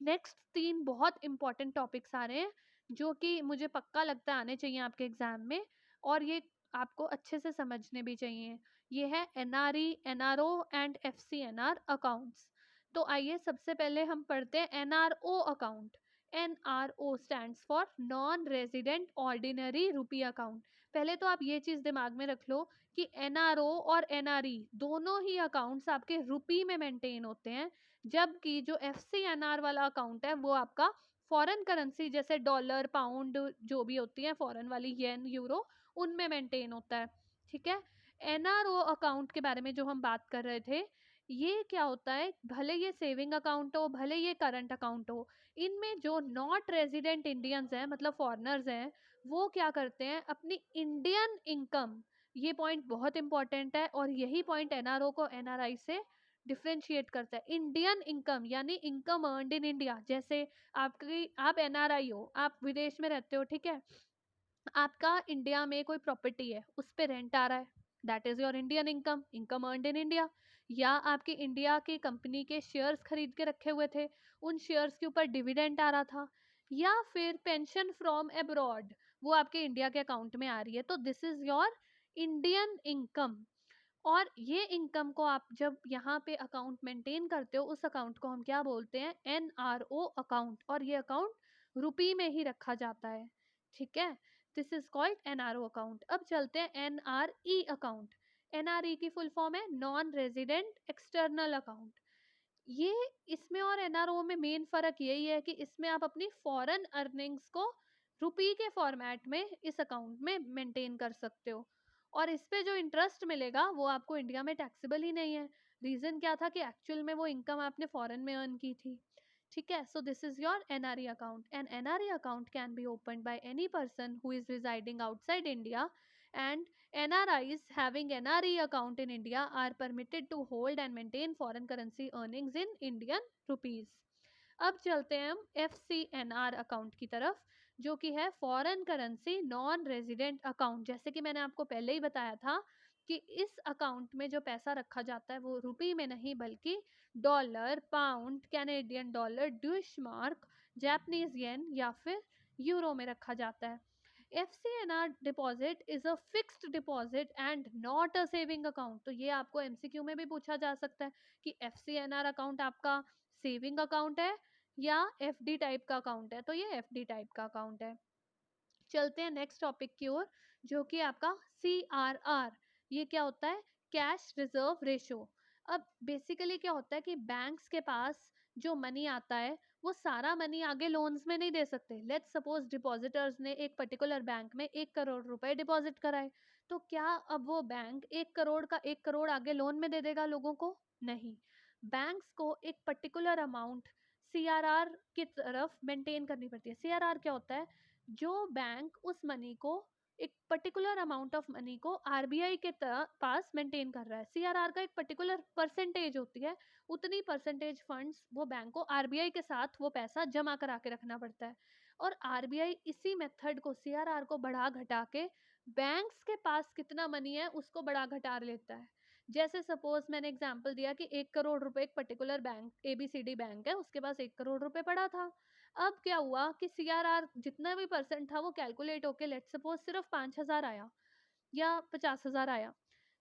नेक्स्ट 3 बहुत इंपॉर्टेंट टॉपिक्स आ रहे हैं जो कि मुझे पक्का लगता है आने चाहिए आपके एग्जाम में, और ये आपको अच्छे से समझने भी चाहिए। ये है NRE, NRO and FCNR accounts. तो आइए सबसे पहले हम पढ़ते हैं NRO account. NRO stands for non resident ordinary rupee account. पहले तो आप ये चीज दिमाग में रख लो कि एनआरओ और एनआरई दोनों ही अकाउंट्स आपके रुपी में मेंटेन होते हैं, जबकि जो एफसीएनआर वाला अकाउंट है वो आपका फॉरेन करेंसी जैसे डॉलर, पाउंड जो भी होती है फॉरेन वाली, येन, यूरो, उनमें मेंटेन होता है। ठीक है। एनआरओ अकाउंट के बारे में जो हम बात कर रहे थे, ये क्या होता है, भले ये सेविंग अकाउंट हो, भले ये करंट अकाउंट हो, इनमें जो नॉट रेजिडेंट इंडियंस हैं, मतलब फॉरेनर्स हैं, वो क्या करते हैं, अपनी इंडियन इनकम, ये पॉइंट बहुत इंपॉर्टेंट है और यही पॉइंट एनआरओ को एनआरआई से डिफ्रेंशिएट करता है। इंडियन इनकम यानी इनकम अर्नड इन इंडिया। जैसे आपकी, आप एनआरआई हो, आप विदेश में रहते हो, ठीक है, आपका इंडिया में कोई प्रॉपर्टी है, उस पे रेंट आ रहा है, that is your Indian income, income earned in India. या आपके इंडिया की कंपनी के शेयर्स खरीद के रखे हुए थे, उन शेयर्स के ऊपर डिविडेंड आ रहा था, या फिर पेंशन फ्रॉम अब्रॉड, वो आपके इंडिया के अकाउंट में आ रही है, तो this is your Indian income. और ये इनकम को आप जब यहाँ पे अकाउंट मेंटेन करते हो, उस अकाउंट को हम क्या बोलते हैं? NRO account. और ये अकाउंट रुपी में ही रखा जाता है। ठीक है, this is called NRO account. अब चलते हैं एनआरई अकाउंट। एनआरई की फुल फॉर्म है नॉन रेजिडेंट एक्सटर्नल अकाउंट। ये इसमें और एनआरओ में मेन फर्क यही है कि इसमें आप अपनी फॉरेन अर्निंग्स को रुपी के फॉर्मेट में इस अकाउंट में मेंटेन कर सकते हो, और इस पे जो इंटरेस्ट मिलेगा वो आपको इंडिया में टैक्सेबल ही नहीं है। रीजन क्या था कि एक्चुअल में वो इनकम आपने फॉरेन में अर्न की थी। ठीक है, so this is your NRE account. An NRE account can be open by any person who is residing outside India, and NRIs having NRE account in India are permitted to hold and maintain foreign currency earnings in Indian rupees. अब चलते हैं हम FCNR account की तरफ, जो कि है foreign currency non resident account. जैसे कि मैंने आपको पहले ही बताया था कि इस अकाउंट में जो पैसा रखा जाता है वो रुपी में नहीं, बल्कि dollar, pound, Canadian dollar, Deutsche mark, Japanese yen या फिर यूरो में रखा जाता है। FCNR deposit is a fixed deposit and not a saving account. तो ये आपको एमसीक्यू में भी पूछा जा सकता है कि FCNR अकाउंट आपका सेविंग अकाउंट है या एफडी टाइप का अकाउंट है। तो ये एफडी टाइप का अकाउंट है। चलते हैं नेक्स्ट टॉपिक की ओर, जो कि आपका CRR। ये क्या होता है? Cash reserve ratio. अब बेसिकली क्या होता है कि बैंक्स के पास जो मनी आता है वो सारा मनी आगे लोन्स में नहीं दे सकते। लेट्स सपोज डिपॉजिटर्स ने एक पर्टिकुलर बैंक में 1 करोड़ रुपए डिपॉजिट कराए, तो क्या अब वो बैंक 1 करोड़ का 1 करोड़ आगे लोन में दे देगा लोगों को? नहीं। बैंक्स को एक पर्टिकुलर अमाउंट सीआरआर की तरफ मेंटेन करनी पड़ती है। सीआरआर क्या होता है? जो बैंक उस मनी को, एक पर्टिकुलर अमाउंट ऑफ मनी को आरबीआई के पास मेंटेन कर रहा है, सीआरआर का एक पर्टिकुलर परसेंटेज होती है, उतनी परसेंटेज फंड्स वो बैंक को आरबीआई के साथ वो पैसा जमा करा के रखना पड़ता है। और आरबीआई इसी मेथड को, सीआरआर को बढ़ा घटा के बैंक्स के पास कितना मनी है उसको बढ़ा घटा लेता है। जैसे सपोज मैंने एग्जांपल दिया कि 1 करोड़ रुपए एक पर्टिकुलर बैंक, एबीसीडी बैंक है, उसके पास 1 करोड़ रुपए पड़ा था। अब क्या हुआ कि सीआरआर जितना भी परसेंट था वो कैलकुलेट होके लेट सपोज सिर्फ 5,000 आया या 50,000 आया,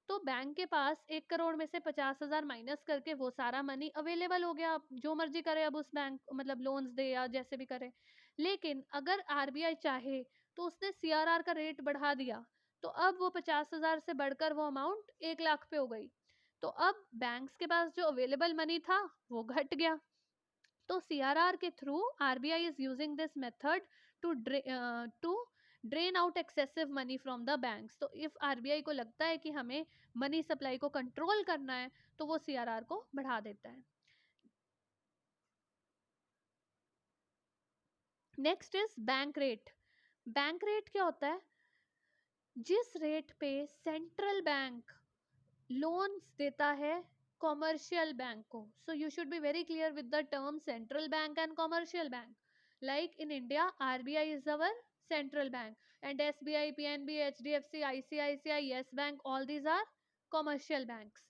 तो बैंक के पास 1 करोड़ में से 50,000 माइनस करके वो सारा मनी अवेलेबल हो गया। अब जो मर्जी करे अब उस बैंक, मतलब लोन्स दे या जैसे भी करे। लेकिन अगर आरबीआई चाहे तो उसने CRR का रेट बढ़ा दिया, तो अब वो 50,000 से बढ़कर वो अमाउंट 1 लाख पे हो गई। तो अब बैंक्स के पास जो अवेलेबल मनी था वो घट गया। तो CRR के through RBI is using this method to drain out excessive money from the banks. तो इफ RBI को लगता है कि हमें मनी सप्लाई को कंट्रोल करना है तो वो CRR को बढ़ा देता है। Next is bank rate. Bank rate क्या होता है? जिस रेट पे सेंट्रल बैंक लोन्स देता है कॉमर्शियल बैंक को। So you should be very clear with the term central bank and commercial bank. Like in India RBI is our central bank, and SBI, PNB, HDFC, ICICI, Yes Bank, all these are commercial banks.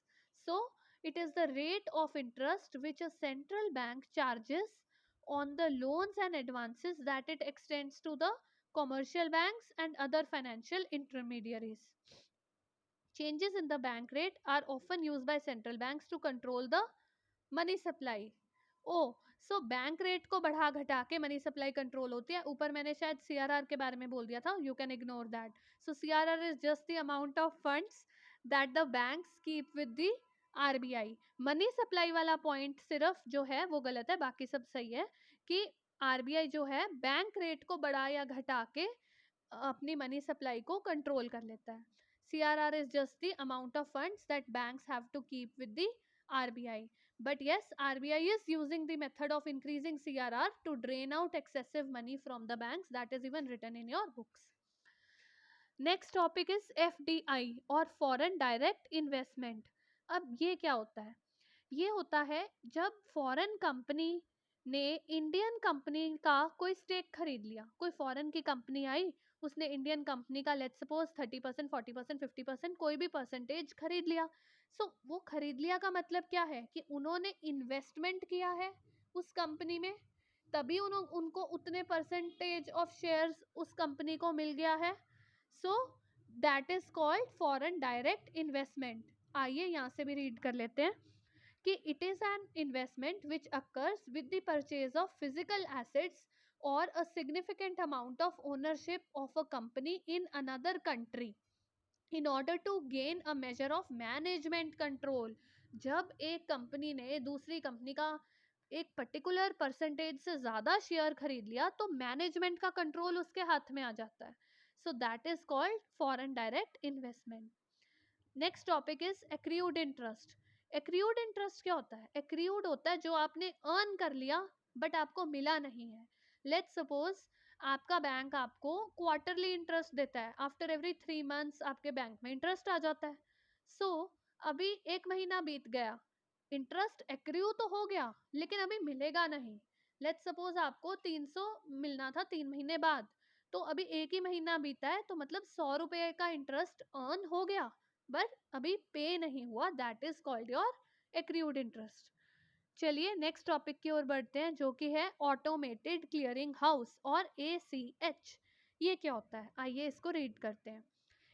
So it is the rate of interest which a central bank charges on the loans and advances that it extends to the commercial banks and other financial intermediaries. Changes in the bank rate are often used by central banks to control the money supply. Oh, so bank rate को बढ़ा घटा के money supply control होती है। ऊपर मैंने शायद CRR के बारे में बोल दिया था, you can ignore that. So CRR is just the amount of funds that the banks keep with the RBI। Money supply वाला पॉइंट सिर्फ जो है वो गलत है, बाकी सब सही है कि RBI जो है बैंक रेट को बढ़ा या घटा के अपनी मनी सप्लाई को कंट्रोल कर लेता है। CRR is just the amount of funds that banks have to keep with the RBI. But yes, RBI is using the method of increasing CRR to drain out excessive money from the banks. That is even written in your books. Next topic is FDI और Foreign Direct Investment. अब ये क्या होता है? ये होता है जब फॉरेन कंपनी ने इंडियन कंपनी का कोई स्टेक खरीद लिया। कोई फॉरेन की कंपनी आई, उसने इंडियन कंपनी का लेट्स सपोज 30%, 40%, 50% कोई भी परसेंटेज खरीद लिया। सो वो खरीद लिया का मतलब क्या है कि उन्होंने इन्वेस्टमेंट किया है उस कंपनी में, तभी उनको उतने परसेंटेज ऑफ शेयर्स उस कंपनी को मिल गया है। So that is called foreign direct investment. आइए यहाँ से भी रीड कर लेते हैं कि it is an investment which occurs with the purchase of physical assets or a significant amount of ownership of a company in another country in order to gain a measure of management control। जब एक company ने दूसरी company का एक particular percentage से ज्यादा share खरीद लिया तो मैनेजमेंट का कंट्रोल उसके हाथ में आ जाता है। So that is called foreign direct investment. Next topic is accrued interest. Accrued interest क्या होता है? एक्रूड होता है जो आपने अर्न कर लिया बट आपको मिला नहीं है। लेट्स सपोज आपका बैंक आपको क्वार्टरली इंटरेस्ट देता है, आफ्टर एवरी 3 मंथ्स आपके बैंक में इंटरेस्ट आ जाता है। सो अभी 1 महीना बीत गया, इंटरेस्ट एक्रू तो हो गया लेकिन अभी मिलेगा नहीं। लेट्स सपोज आपको 300 मिलना था 3 महीने बाद, तो अभी 1 ही महीना बीता है, तो मतलब 100 रुपए का इंटरेस्ट अर्न हो गया बट अभी पे नहीं हुआ। That is called your accrued interest. चलिए नेक्स्ट टॉपिक की ओर बढ़ते हैं जो कि है ऑटोमेटेड क्लियरिंग हाउस और ACH। ये क्या होता है? आइए इसको रीड करते हैं।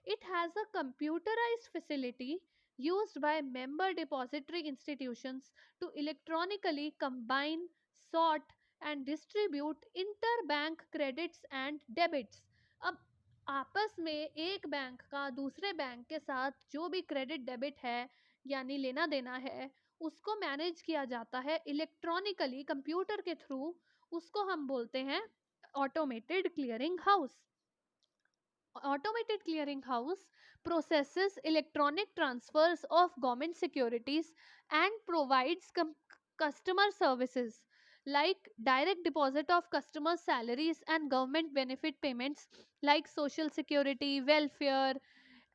It has a computerized facility used by member depository institutions to electronically combine, sort and distribute interbank credits and debits। अब आपस में एक बैंक का दूसरे बैंक के साथ जो भी क्रेडिट डेबिट है यानी लेना देना है उसको मैनेज किया जाता है इलेक्ट्रॉनिकली कंप्यूटर के थ्रू। उसको हम बोलते हैं automated clearing house. Automated clearing house processes electronic transfers of government securities and provides customer services like direct deposit of customers salaries and government benefit payments like social security, welfare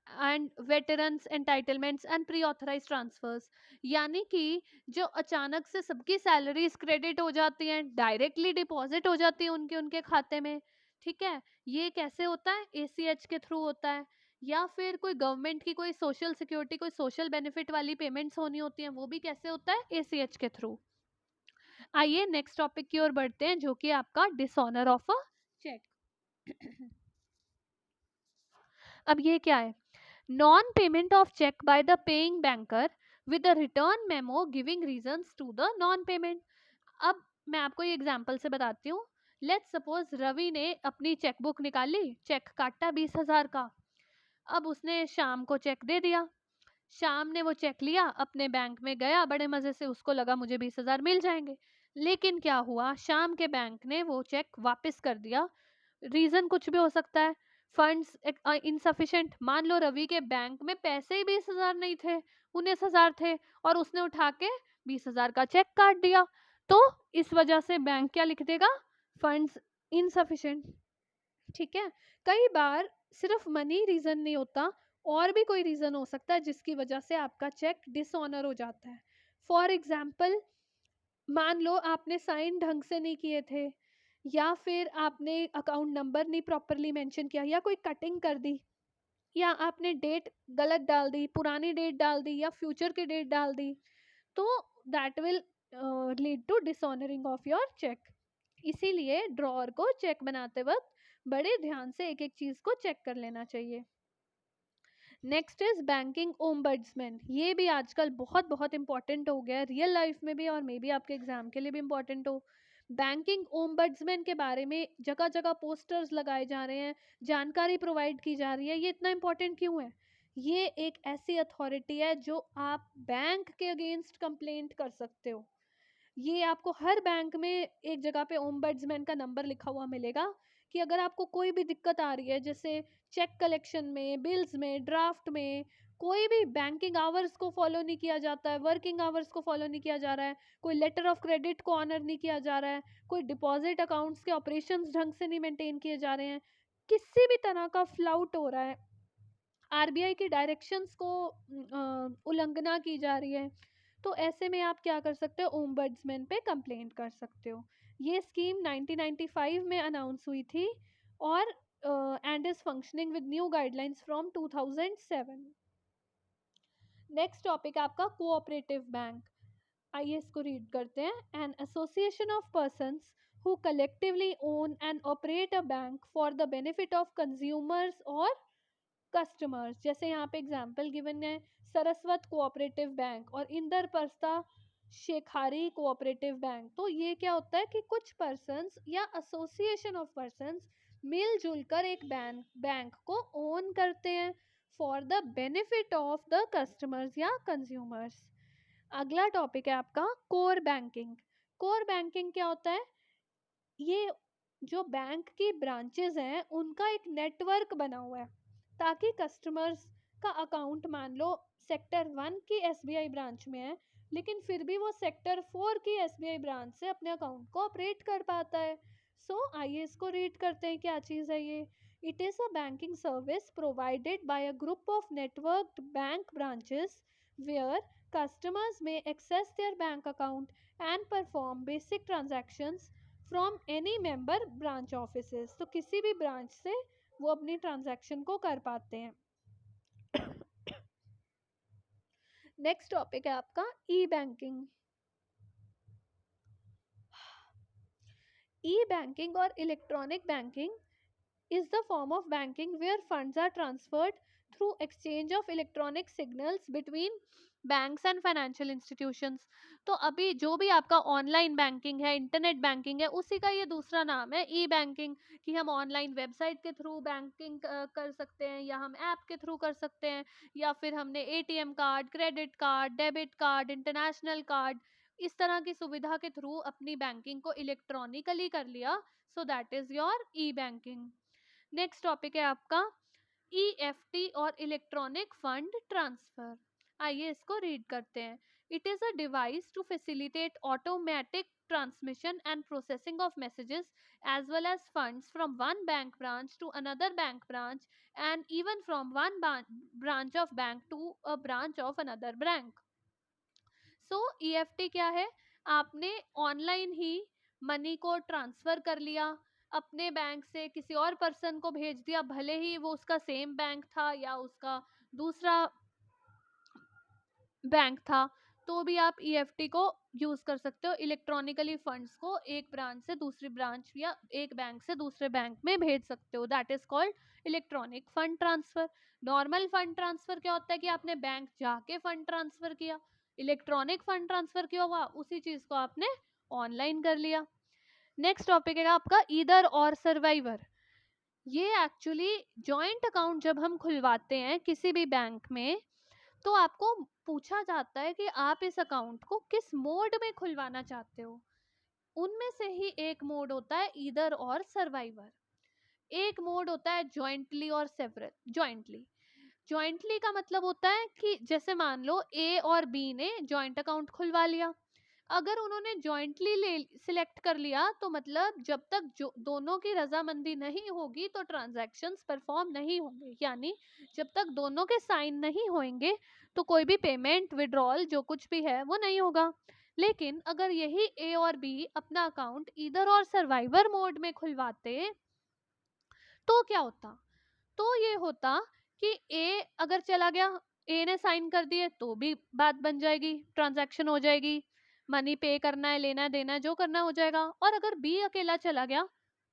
and veterans entitlements and pre authorise transfers. यानी कि जो अचानक से सबकी salaries credit हो जाती हैं, directly deposit हो जाती है उनके उनके खाते में। ठीक है, ये कैसे होता है? ACH के थ्रू होता है। या फिर कोई गवर्नमेंट की कोई सोशल सिक्योरिटी, कोई सोशल बेनिफिट वाली पेमेंट्स होनी होती हैं, वो भी कैसे होता है? ACH के थ्रू। आइए नेक्स्ट टॉपिक की ओर बढ़ते हैं जो कि आपका डिसऑनर ऑफ अ चेक। अब ये क्या है? Non payment of cheque by the paying banker with a return memo giving reasons to the non payment. अब मैं आपको ये एग्जांपल से बताती हूँ। लेट्स सपोज रवि ने अपनी चेकबुक निकाली, चेक काटा 20,000 का। अब उसने शाम को चेक दे दिया। शाम ने वो चेक लिया, अपने बैंक में गया, बड़े मजे से, उसको लगा मुझे 20,000 मिल जाएंगे। लेकिन क्या हुआ, शाम के बैंक ने वो चेक वापस कर दिया। रीजन कुछ भी हो सकता है, फंड्स इनसफिशिएंट। मान लो रवि के बैंक में पैसे ही 20,000 नहीं थे, 19,000 थे, और उसने उठा के 20,000 का चेक काट दिया। तो इस वजह से बैंक क्या लिख देगा, फंड्स इनसफिशिएंट। ठीक है, कई बार सिर्फ मनी रीजन नहीं होता, और भी कोई रीजन हो सकता है जिसकी वजह से आपका चेक डिसऑनर हो जाता है। फॉर एग्जाम्पल, मान लो आपने साइन ढंग से नहीं किए थे, या फिर आपने अकाउंट नंबर नहीं प्रॉपरली मेंशन किया, या कोई कटिंग कर दी, या आपने डेट गलत डाल दी, पुरानी डेट डाल दी, या फ्यूचर की डेट डाल दी, तो that will lead to dishonouring of your cheque. इसीलिए ड्रॉअर को चेक बनाते वक्त बड़े ध्यान से एक एक चीज को चेक कर लेना चाहिए। Next is banking ombudsman. ये भी आजकल बहुत बहुत इंपॉर्टेंट हो गया है, रियल लाइफ में भी और मे बी आपके एग्जाम के लिए भी इंपॉर्टेंट हो। बैंकिंग ओम्बड्समैन के बारे में जगह जगह पोस्टर्स लगाए जा रहे हैं, जानकारी प्रोवाइड की जा रही है। ये इतना इंपॉर्टेंट क्यों है? ये एक ऐसी अथॉरिटी है जो आप बैंक के अगेंस्ट कंप्लेंट कर सकते हो। ये आपको हर बैंक में एक जगह पे ओम्बड्समैन का नंबर लिखा हुआ मिलेगा, कि अगर आपको कोई भी दिक्कत आ रही है, जैसे चेक कलेक्शन में, बिल्स में, ड्राफ्ट में, कोई भी बैंकिंग आवर्स को फॉलो नहीं किया जाता है, वर्किंग आवर्स को फॉलो नहीं किया जा रहा है, कोई लेटर ऑफ क्रेडिट को ऑनर नहीं किया जा रहा है, कोई डिपॉजिट अकाउंट्स के ऑपरेशंस ढंग से नहीं मेंटेन किए जा रहे हैं, किसी भी तरह का फ्लाउट हो रहा है, आरबीआई की डायरेक्शंस को उल्लंघना की जा रही है, तो ऐसे में आप क्या कर सकते हो, ओम्बड्समैन पे कंप्लेंट कर सकते हो। ये स्कीम 1995 में अनाउंस हुई थी, और and is functioning with new guidelines from 2007। Next topic आपका कोऑपरेटिव बैंक। आइए इसको रीड करते हैं। An association of persons who collectively own and operate a bank for the benefit of consumers और कस्टमर्स। जैसे यहाँ पे एग्जाम्पल गिवन है, सरस्वत कोऑपरेटिव बैंक और इंद्रप्रस्था शेखारी कोऑपरेटिव बैंक। तो ये क्या होता है कि कुछ पर्सन्स या एसोसिएशन ऑफ पर्सन्स मिलजुल कर एक बैंक को ओन करते हैं for the benefit of the customers या कंज्यूमर्स। अगला टॉपिक है आपका कोर बैंकिंग। कोर बैंकिंग क्या होता है? ये जो बैंक की ब्रांचेस हैं उनका एक नेटवर्क बना हुआ है, ताकि कस्टमर्स का अकाउंट मान लो सेक्टर 1 की एसबीआई ब्रांच में है, लेकिन फिर भी वो सेक्टर 4 की एसबीआई ब्रांच से अपने अकाउंट को ऑपरेट कर पाता है। सो आइए इसको रीड करते हैं, क्या चीज़ है ये। It is a banking service provided by a group of networked bank branches where customers may access their bank account and perform basic transactions from any member branch offices. तो किसी भी ब्रांच से वो अपनी ट्रांजैक्शन को कर पाते हैं। नेक्स्ट टॉपिक है आपका ई बैंकिंग। ई बैंकिंग और electronic banking is the form of banking where funds are transferred through exchange of electronic signals between banks and financial institutions। तो अभी जो भी आपका ऑनलाइन बैंकिंग है, इंटरनेट बैंकिंग है, उसी का ये दूसरा नाम है ई बैंकिंग, कि हम ऑनलाइन वेबसाइट के थ्रू बैंकिंग कर सकते हैं, या हम ऐप के थ्रू कर सकते हैं, या फिर हमने ATM card, credit card, debit card, international card, इस तरह की सुविधा के थ्रू अपनी बैंकिंग को इलेक्ट्रॉनिकली कर लिया। So that is your E banking. Next topic है आपका ईएफटी और इलेक्ट्रॉनिक फंड ट्रांसफर। आइए इसको रीड करते हैं। It is a device to facilitate automatic transmission and processing of messages as well as funds from one bank branch to another bank branch and even from one branch of bank to a branch of another bank। So EFT क्या है? आपने online ही money को transfer कर लिया, अपने bank से किसी और पर्सन को भेज दिया, भले ही वो उसका सेम बैंक था या उसका दूसरा बैंक था, तो भी आप ईएफटी को यूज कर सकते हो। इलेक्ट्रॉनिकली फंड्स को एक ब्रांच से दूसरी ब्रांच या एक बैंक से दूसरे बैंक में भेज सकते हो। That is called electronic fund transfer. Normal fund transfer क्या होता है कि आपने बैंक जाके फंड ट्रांसफर किया। इलेक्ट्रॉनिक फंड ट्रांसफर क्या हुआ? उसी चीज को आपने ऑनलाइन कर लिया। नेक्स्ट टॉपिक है आपका ईदर और सर्वाइवर। ये एक्चुअली जॉइंट अकाउंट जब हम खुलवाते हैं किसी भी बैंक में, तो आपको पूछा जाता है कि आप इस अकाउंट को किस मोड में खुलवाना चाहते हो। उनमें से ही एक मोड होता है ईदर और सर्वाइवर, एक मोड होता है जॉइंटली और सेवरल। जॉइंटली का मतलब होता है कि जैसे मान लो ए और बी ने जॉइंट अकाउंट खुलवा लिया, अगर उन्होंने जॉइंटली ले सिलेक्ट कर लिया तो मतलब जब तक जो दोनों की रजामंदी नहीं होगी तो ट्रांजैक्शंस परफॉर्म नहीं होंगे, यानी जब तक दोनों के साइन नहीं होंगे तो कोई भी पेमेंट विड्रॉल जो कुछ भी है वो नहीं होगा। लेकिन अगर यही ए और बी अपना अकाउंट ईदर और सर्वाइवर मोड में खुलवाते तो क्या होता, तो ये होता कि ए अगर चला गया, ए ने साइन कर दिए तो भी बात बन जाएगी, ट्रांजैक्शन हो जाएगी, मनी पे करना है लेना देना है, जो करना हो जाएगा। और अगर बी अकेला चला गया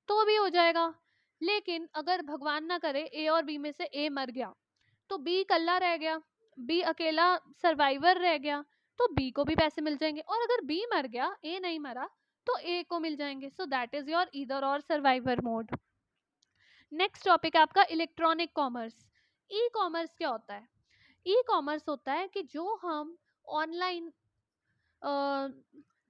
तो भी हो जाएगा। लेकिन अगर भगवान ना करे ए और बी में से ए मर गया तो बी कल्ला रह गया, बी अकेला सर्वाइवर रह गया, तो बी को भी पैसे मिल जाएंगे। और अगर बी मर गया ए नहीं मरा तो ए को मिल जाएंगे। So that is your either और सर्वाइवर मोड। नेक्स्ट टॉपिक है आपका इलेक्ट्रॉनिक कॉमर्स। ई कॉमर्स क्या होता है? ई कॉमर्स होता है कि जो हम ऑनलाइन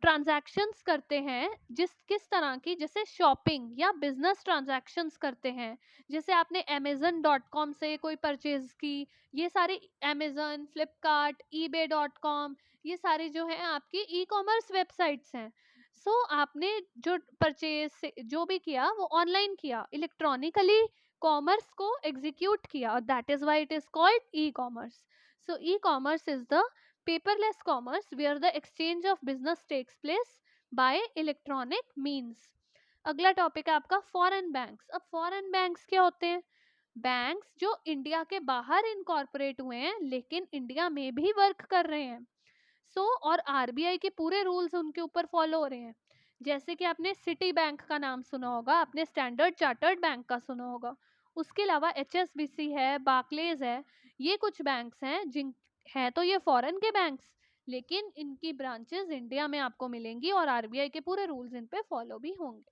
ट्रांजैक्शंस करते हैं, जिस किस तरह की, जैसे शॉपिंग या बिजनेस ट्रांजैक्शंस करते हैं, जैसे आपने amazon.com से कोई परचेज की, ये सारी amazon, फ्लिपकार्ट, ebay.com, ये सारी जो है आपकी ई कॉमर्स वेबसाइट्स हैं। सो आपने जो परचेज जो भी किया वो ऑनलाइन किया, इलेक्ट्रॉनिकली कॉमर्स को एग्जीक्यूट किया, और that is why it is called e commerce. So e commerce is the paperless commerce where the exchange of business takes place by electronic means। अगला टॉपिक है आपका फॉरेन बैंक्स। अब foreign banks क्या होते हैं? Banks जो India के बाहर इनकॉर्पोरेट हुए हैं लेकिन इंडिया में भी वर्क कर रहे हैं। और आरबीआई के पूरे रूल्स उनके ऊपर फॉलो हो रहे हैं। जैसे कि आपने सिटी बैंक का नाम सुना होगा, आपने स्टैंडर्ड चार्टर्ड बैंक का सुना होगा, उसके अलावा एचएसबीसी है, बार्कलेज है, ये कुछ बैंक्स हैं जिन हैं तो ये फॉरेन के बैंक्स, लेकिन इनकी ब्रांचेस इंडिया में आपको मिलेंगी और आरबीआई के पूरे रूल्स इन पे फॉलो भी होंगे।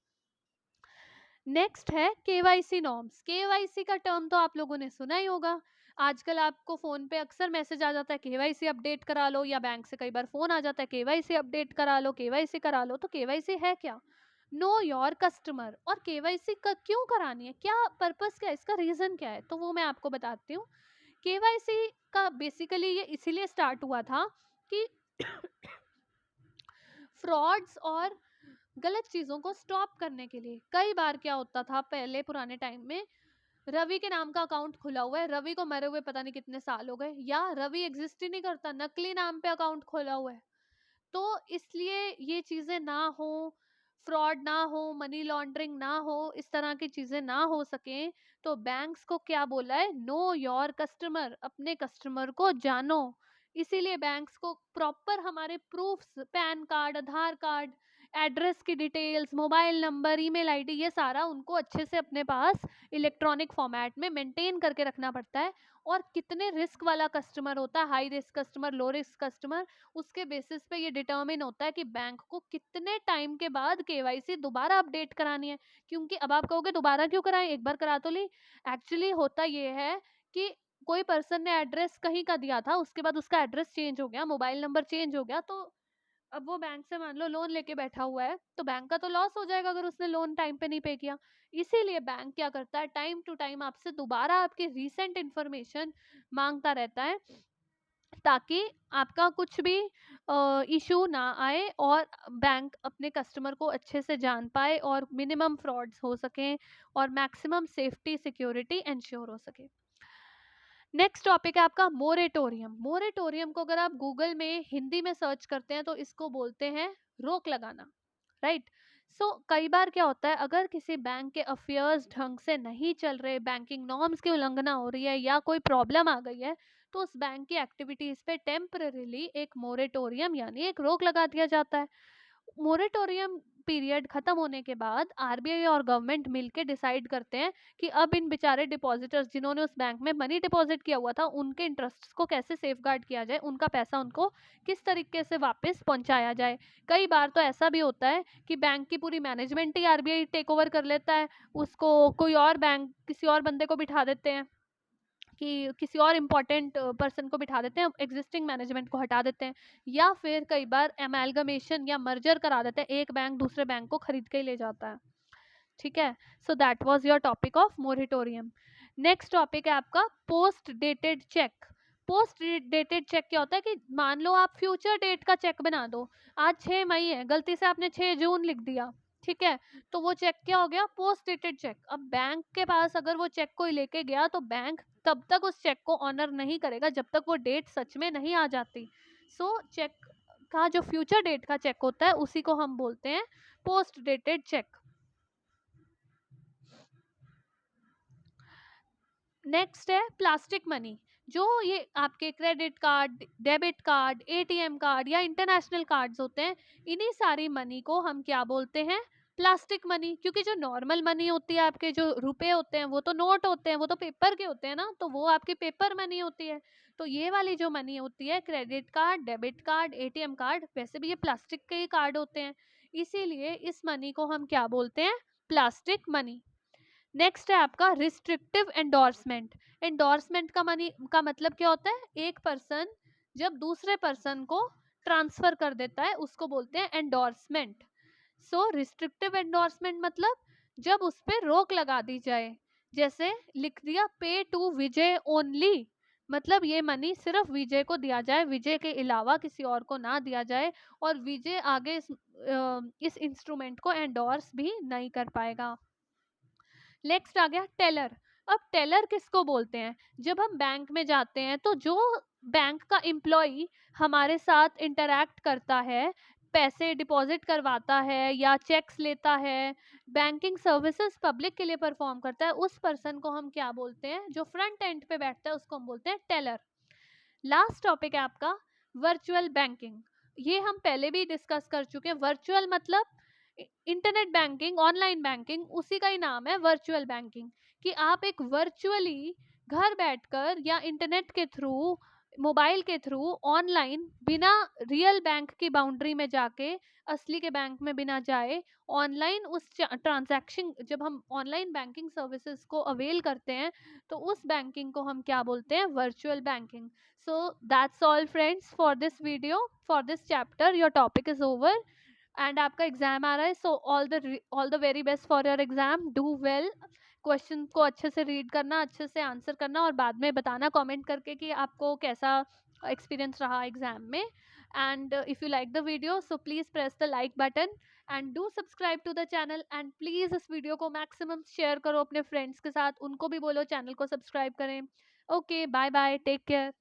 नेक्स्ट है केवाईसी नॉर्म्स। केवाईसी का टर्म तो आप लोगों ने सुना ही होगा। आजकल आपको फोन पे अक्सर मैसेज आ जाता है केवाईसी अपडेट करा लो, या बैंक से कई बार फोन आ जाता है केवाईसी अपडेट करा लो, केवाईसी करा लो। तो केवाईसी है क्या? Know your customer. और केवाईसी का क्यों करानी है, क्या पर्पस, क्या इसका रीजन क्या है, तो वो मैं आपको बताती हूँ। केवाईसी का बेसिकली ये इसीलिए स्टार्ट हुआ था कि फ्रॉड्स और गलत चीजों को स्टॉप करने के लिए। कई बार क्या होता था पहले पुराने टाइम में, रवि के नाम का अकाउंट खुला हुआ है, रवि को मरे हुए पता नहीं कितने साल हो गए, या रवि एग्जिस्ट ही नहीं करता, नकली नाम पे अकाउंट खोला हुआ है। तो इसलिए ये चीजें ना हो, फ्रॉड ना हो, मनी लॉन्ड्रिंग ना हो, इस तरह की चीजें ना हो सके, तो बैंक्स को क्या बोला है, नो योर कस्टमर, अपने कस्टमर को जानो। इसीलिए बैंक्स को प्रॉपर हमारे प्रूफ्स, पैन कार्ड, आधार कार्ड, एड्रेस की details, mobile number, email ID, ये सारा उनको अच्छे से अपने पास इलेक्ट्रॉनिक फॉर्मेट में मेंटेन करके रखना पड़ता है। और कितने रिस्क वाला कस्टमर होता है, high risk customer, low risk customer, उसके बेसिस पे ये डिटर्मिन होता है कि बैंक को कितने टाइम के बाद केवाईसी दोबारा अपडेट करानी है। क्योंकि अब आप कहोगे दोबारा क्यों कराएं, एक बार करा तो ली। एक्चुअली होता ये है कि कोई पर्सन ने एड्रेस कहीं का दिया था, उसके बाद उसका एड्रेस चेंज हो गया, मोबाइल नंबर चेंज हो गया, तो अब वो बैंक से मान लो लोन लेके बैठा हुआ है, तो बैंक का तो लॉस हो जाएगा अगर उसने लोन टाइम पे नहीं पे किया। इसीलिए बैंक क्या करता है, टाइम टू टाइम आपसे दोबारा आपकी रीसेंट इंफॉर्मेशन मांगता रहता है, ताकि आपका कुछ भी इशू ना आए और बैंक अपने कस्टमर को अच्छे से जान पाए और मिनिमम फ्रॉड्स हो सकें और मैक्सिमम सेफ्टी सिक्योरिटी इंश्योर हो सके। नेक्स्ट टॉपिक है आपका मोरेटोरियम। मोरेटोरियम को अगर आप गूगल में हिंदी में सर्च करते हैं तो इसको बोलते हैं रोक लगाना, राइट। कई बार क्या होता है, अगर किसी बैंक के अफेयर्स ढंग से नहीं चल रहे, बैंकिंग नॉर्म्स की उल्लंघना हो रही है या कोई प्रॉब्लम आ गई है, तो उस बैंक की एक्टिविटीज पे टेम्पररीली एक मोरेटोरियम यानी एक रोक लगा दिया जाता है। मोरेटोरियम पीरियड खत्म होने के बाद आरबीआई और गवर्नमेंट मिलके डिसाइड करते हैं कि अब इन बेचारे डिपॉजिटर्स जिन्होंने उस बैंक में मनी डिपॉजिट किया हुआ था उनके इंटरेस्ट को कैसे सेफगार्ड किया जाए, उनका पैसा उनको किस तरीके से वापस पहुंचाया जाए। कई बार तो ऐसा भी होता है कि बैंक की पूरी मैनेजमेंट ही आरबीआई टेक ओवर कर लेता है, उसको कोई और बैंक किसी और बंदे को बिठा देते हैं, कि किसी और इम्पोर्टेंट पर्सन को बिठा देते हैं, एग्जिस्टिंग मैनेजमेंट को हटा देते हैं, या फिर कई बार एमेलगमेशन या मर्जर करा देते हैं, एक बैंक दूसरे बैंक को खरीद के ही ले जाता है। ठीक है, so that was your topic of moratorium. Next topic है आपका post dated cheque. Post dated cheque क्या होता है कि मान लो आप फ्यूचर डेट का चेक बना दो, आज 6 मई है, गलती से आपने 6 जून लिख दिया, ठीक है, तो वो चेक क्या हो गया, पोस्ट डेटेड चेक। अब बैंक के पास अगर वो चेक कोई लेके गया तो बैंक तब तक उस चेक को ऑनर नहीं करेगा जब तक वो डेट सच में नहीं आ जाती। सो चेक का जो फ्यूचर डेट का चेक होता है उसी को हम बोलते हैं पोस्ट डेटेड चेक। नेक्स्ट है प्लास्टिक मनी। जो ये आपके credit card, debit card, ATM card या इंटरनेशनल कार्ड्स होते हैं, इन्हीं सारी मनी को हम क्या बोलते हैं, प्लास्टिक मनी। क्योंकि जो नॉर्मल मनी होती है, आपके जो रुपए होते हैं वो तो नोट होते हैं, वो तो पेपर के होते हैं ना, तो वो आपकी पेपर मनी होती है। तो ये वाली जो मनी होती है, credit card, debit card, ATM card, वैसे भी ये प्लास्टिक के ही कार्ड होते हैं, इसीलिए इस मनी को हम क्या बोलते हैं, प्लास्टिक मनी। नेक्स्ट है आपका रिस्ट्रिक्टिव एंडोर्समेंट। एंडोर्समेंट का मनी का मतलब क्या होता है, एक पर्सन जब दूसरे पर्सन को ट्रांसफर कर देता है उसको बोलते हैं एंडोर्समेंट। सो रिस्ट्रिक्टिव एंडोर्समेंट मतलब जब उस पर रोक लगा दी जाए, जैसे लिख दिया पे टू विजय ओनली, मतलब ये मनी सिर्फ विजय को दिया जाए, विजय के अलावा किसी और को ना दिया जाए, और विजय आगे इस इंस्ट्रूमेंट को एंडोर्स भी नहीं कर पाएगा। नेक्स्ट आ गया टेलर। अब टेलर किसको बोलते हैं, जब हम बैंक में जाते हैं तो जो बैंक का एम्प्लॉय हमारे साथ इंटरैक्ट करता है, पैसे डिपॉजिट करवाता है या चेक्स लेता है, बैंकिंग सर्विसेज पब्लिक के लिए परफॉर्म करता है, उस पर्सन को हम क्या बोलते हैं, जो फ्रंट एंड पे बैठता है उसको हम बोलते हैं टेलर। लास्ट टॉपिक है आपका वर्चुअल बैंकिंग। ये हम पहले भी डिस्कस कर चुके हैं। वर्चुअल मतलब इंटरनेट बैंकिंग, ऑनलाइन बैंकिंग, उसी का ही नाम है वर्चुअल बैंकिंग, कि आप एक वर्चुअली घर बैठकर या इंटरनेट के थ्रू, मोबाइल के थ्रू, ऑनलाइन, बिना रियल बैंक की बाउंड्री में जाके, असली के बैंक में बिना जाए, ऑनलाइन उस ट्रांजैक्शन, जब हम ऑनलाइन बैंकिंग सर्विसेज को अवेल करते हैं तो उस बैंकिंग को हम क्या बोलते हैं, virtual banking. So that's all friends for this video, for this chapter your topic is over and आपका एग्जाम आ रहा है, so all the very best for your exam, do well, question को अच्छे से रीड करना, अच्छे से आंसर करना, और बाद में बताना कमेंट करके कि आपको कैसा एक्सपीरियंस रहा एग्जाम में। And if you like the video so please press the like button and do subscribe to the channel, and please इस वीडियो को मैक्सिमम शेयर करो अपने फ्रेंड्स के साथ, उनको भी बोलो चैनल को सब्सक्राइब करें। Okay, bye bye, take care.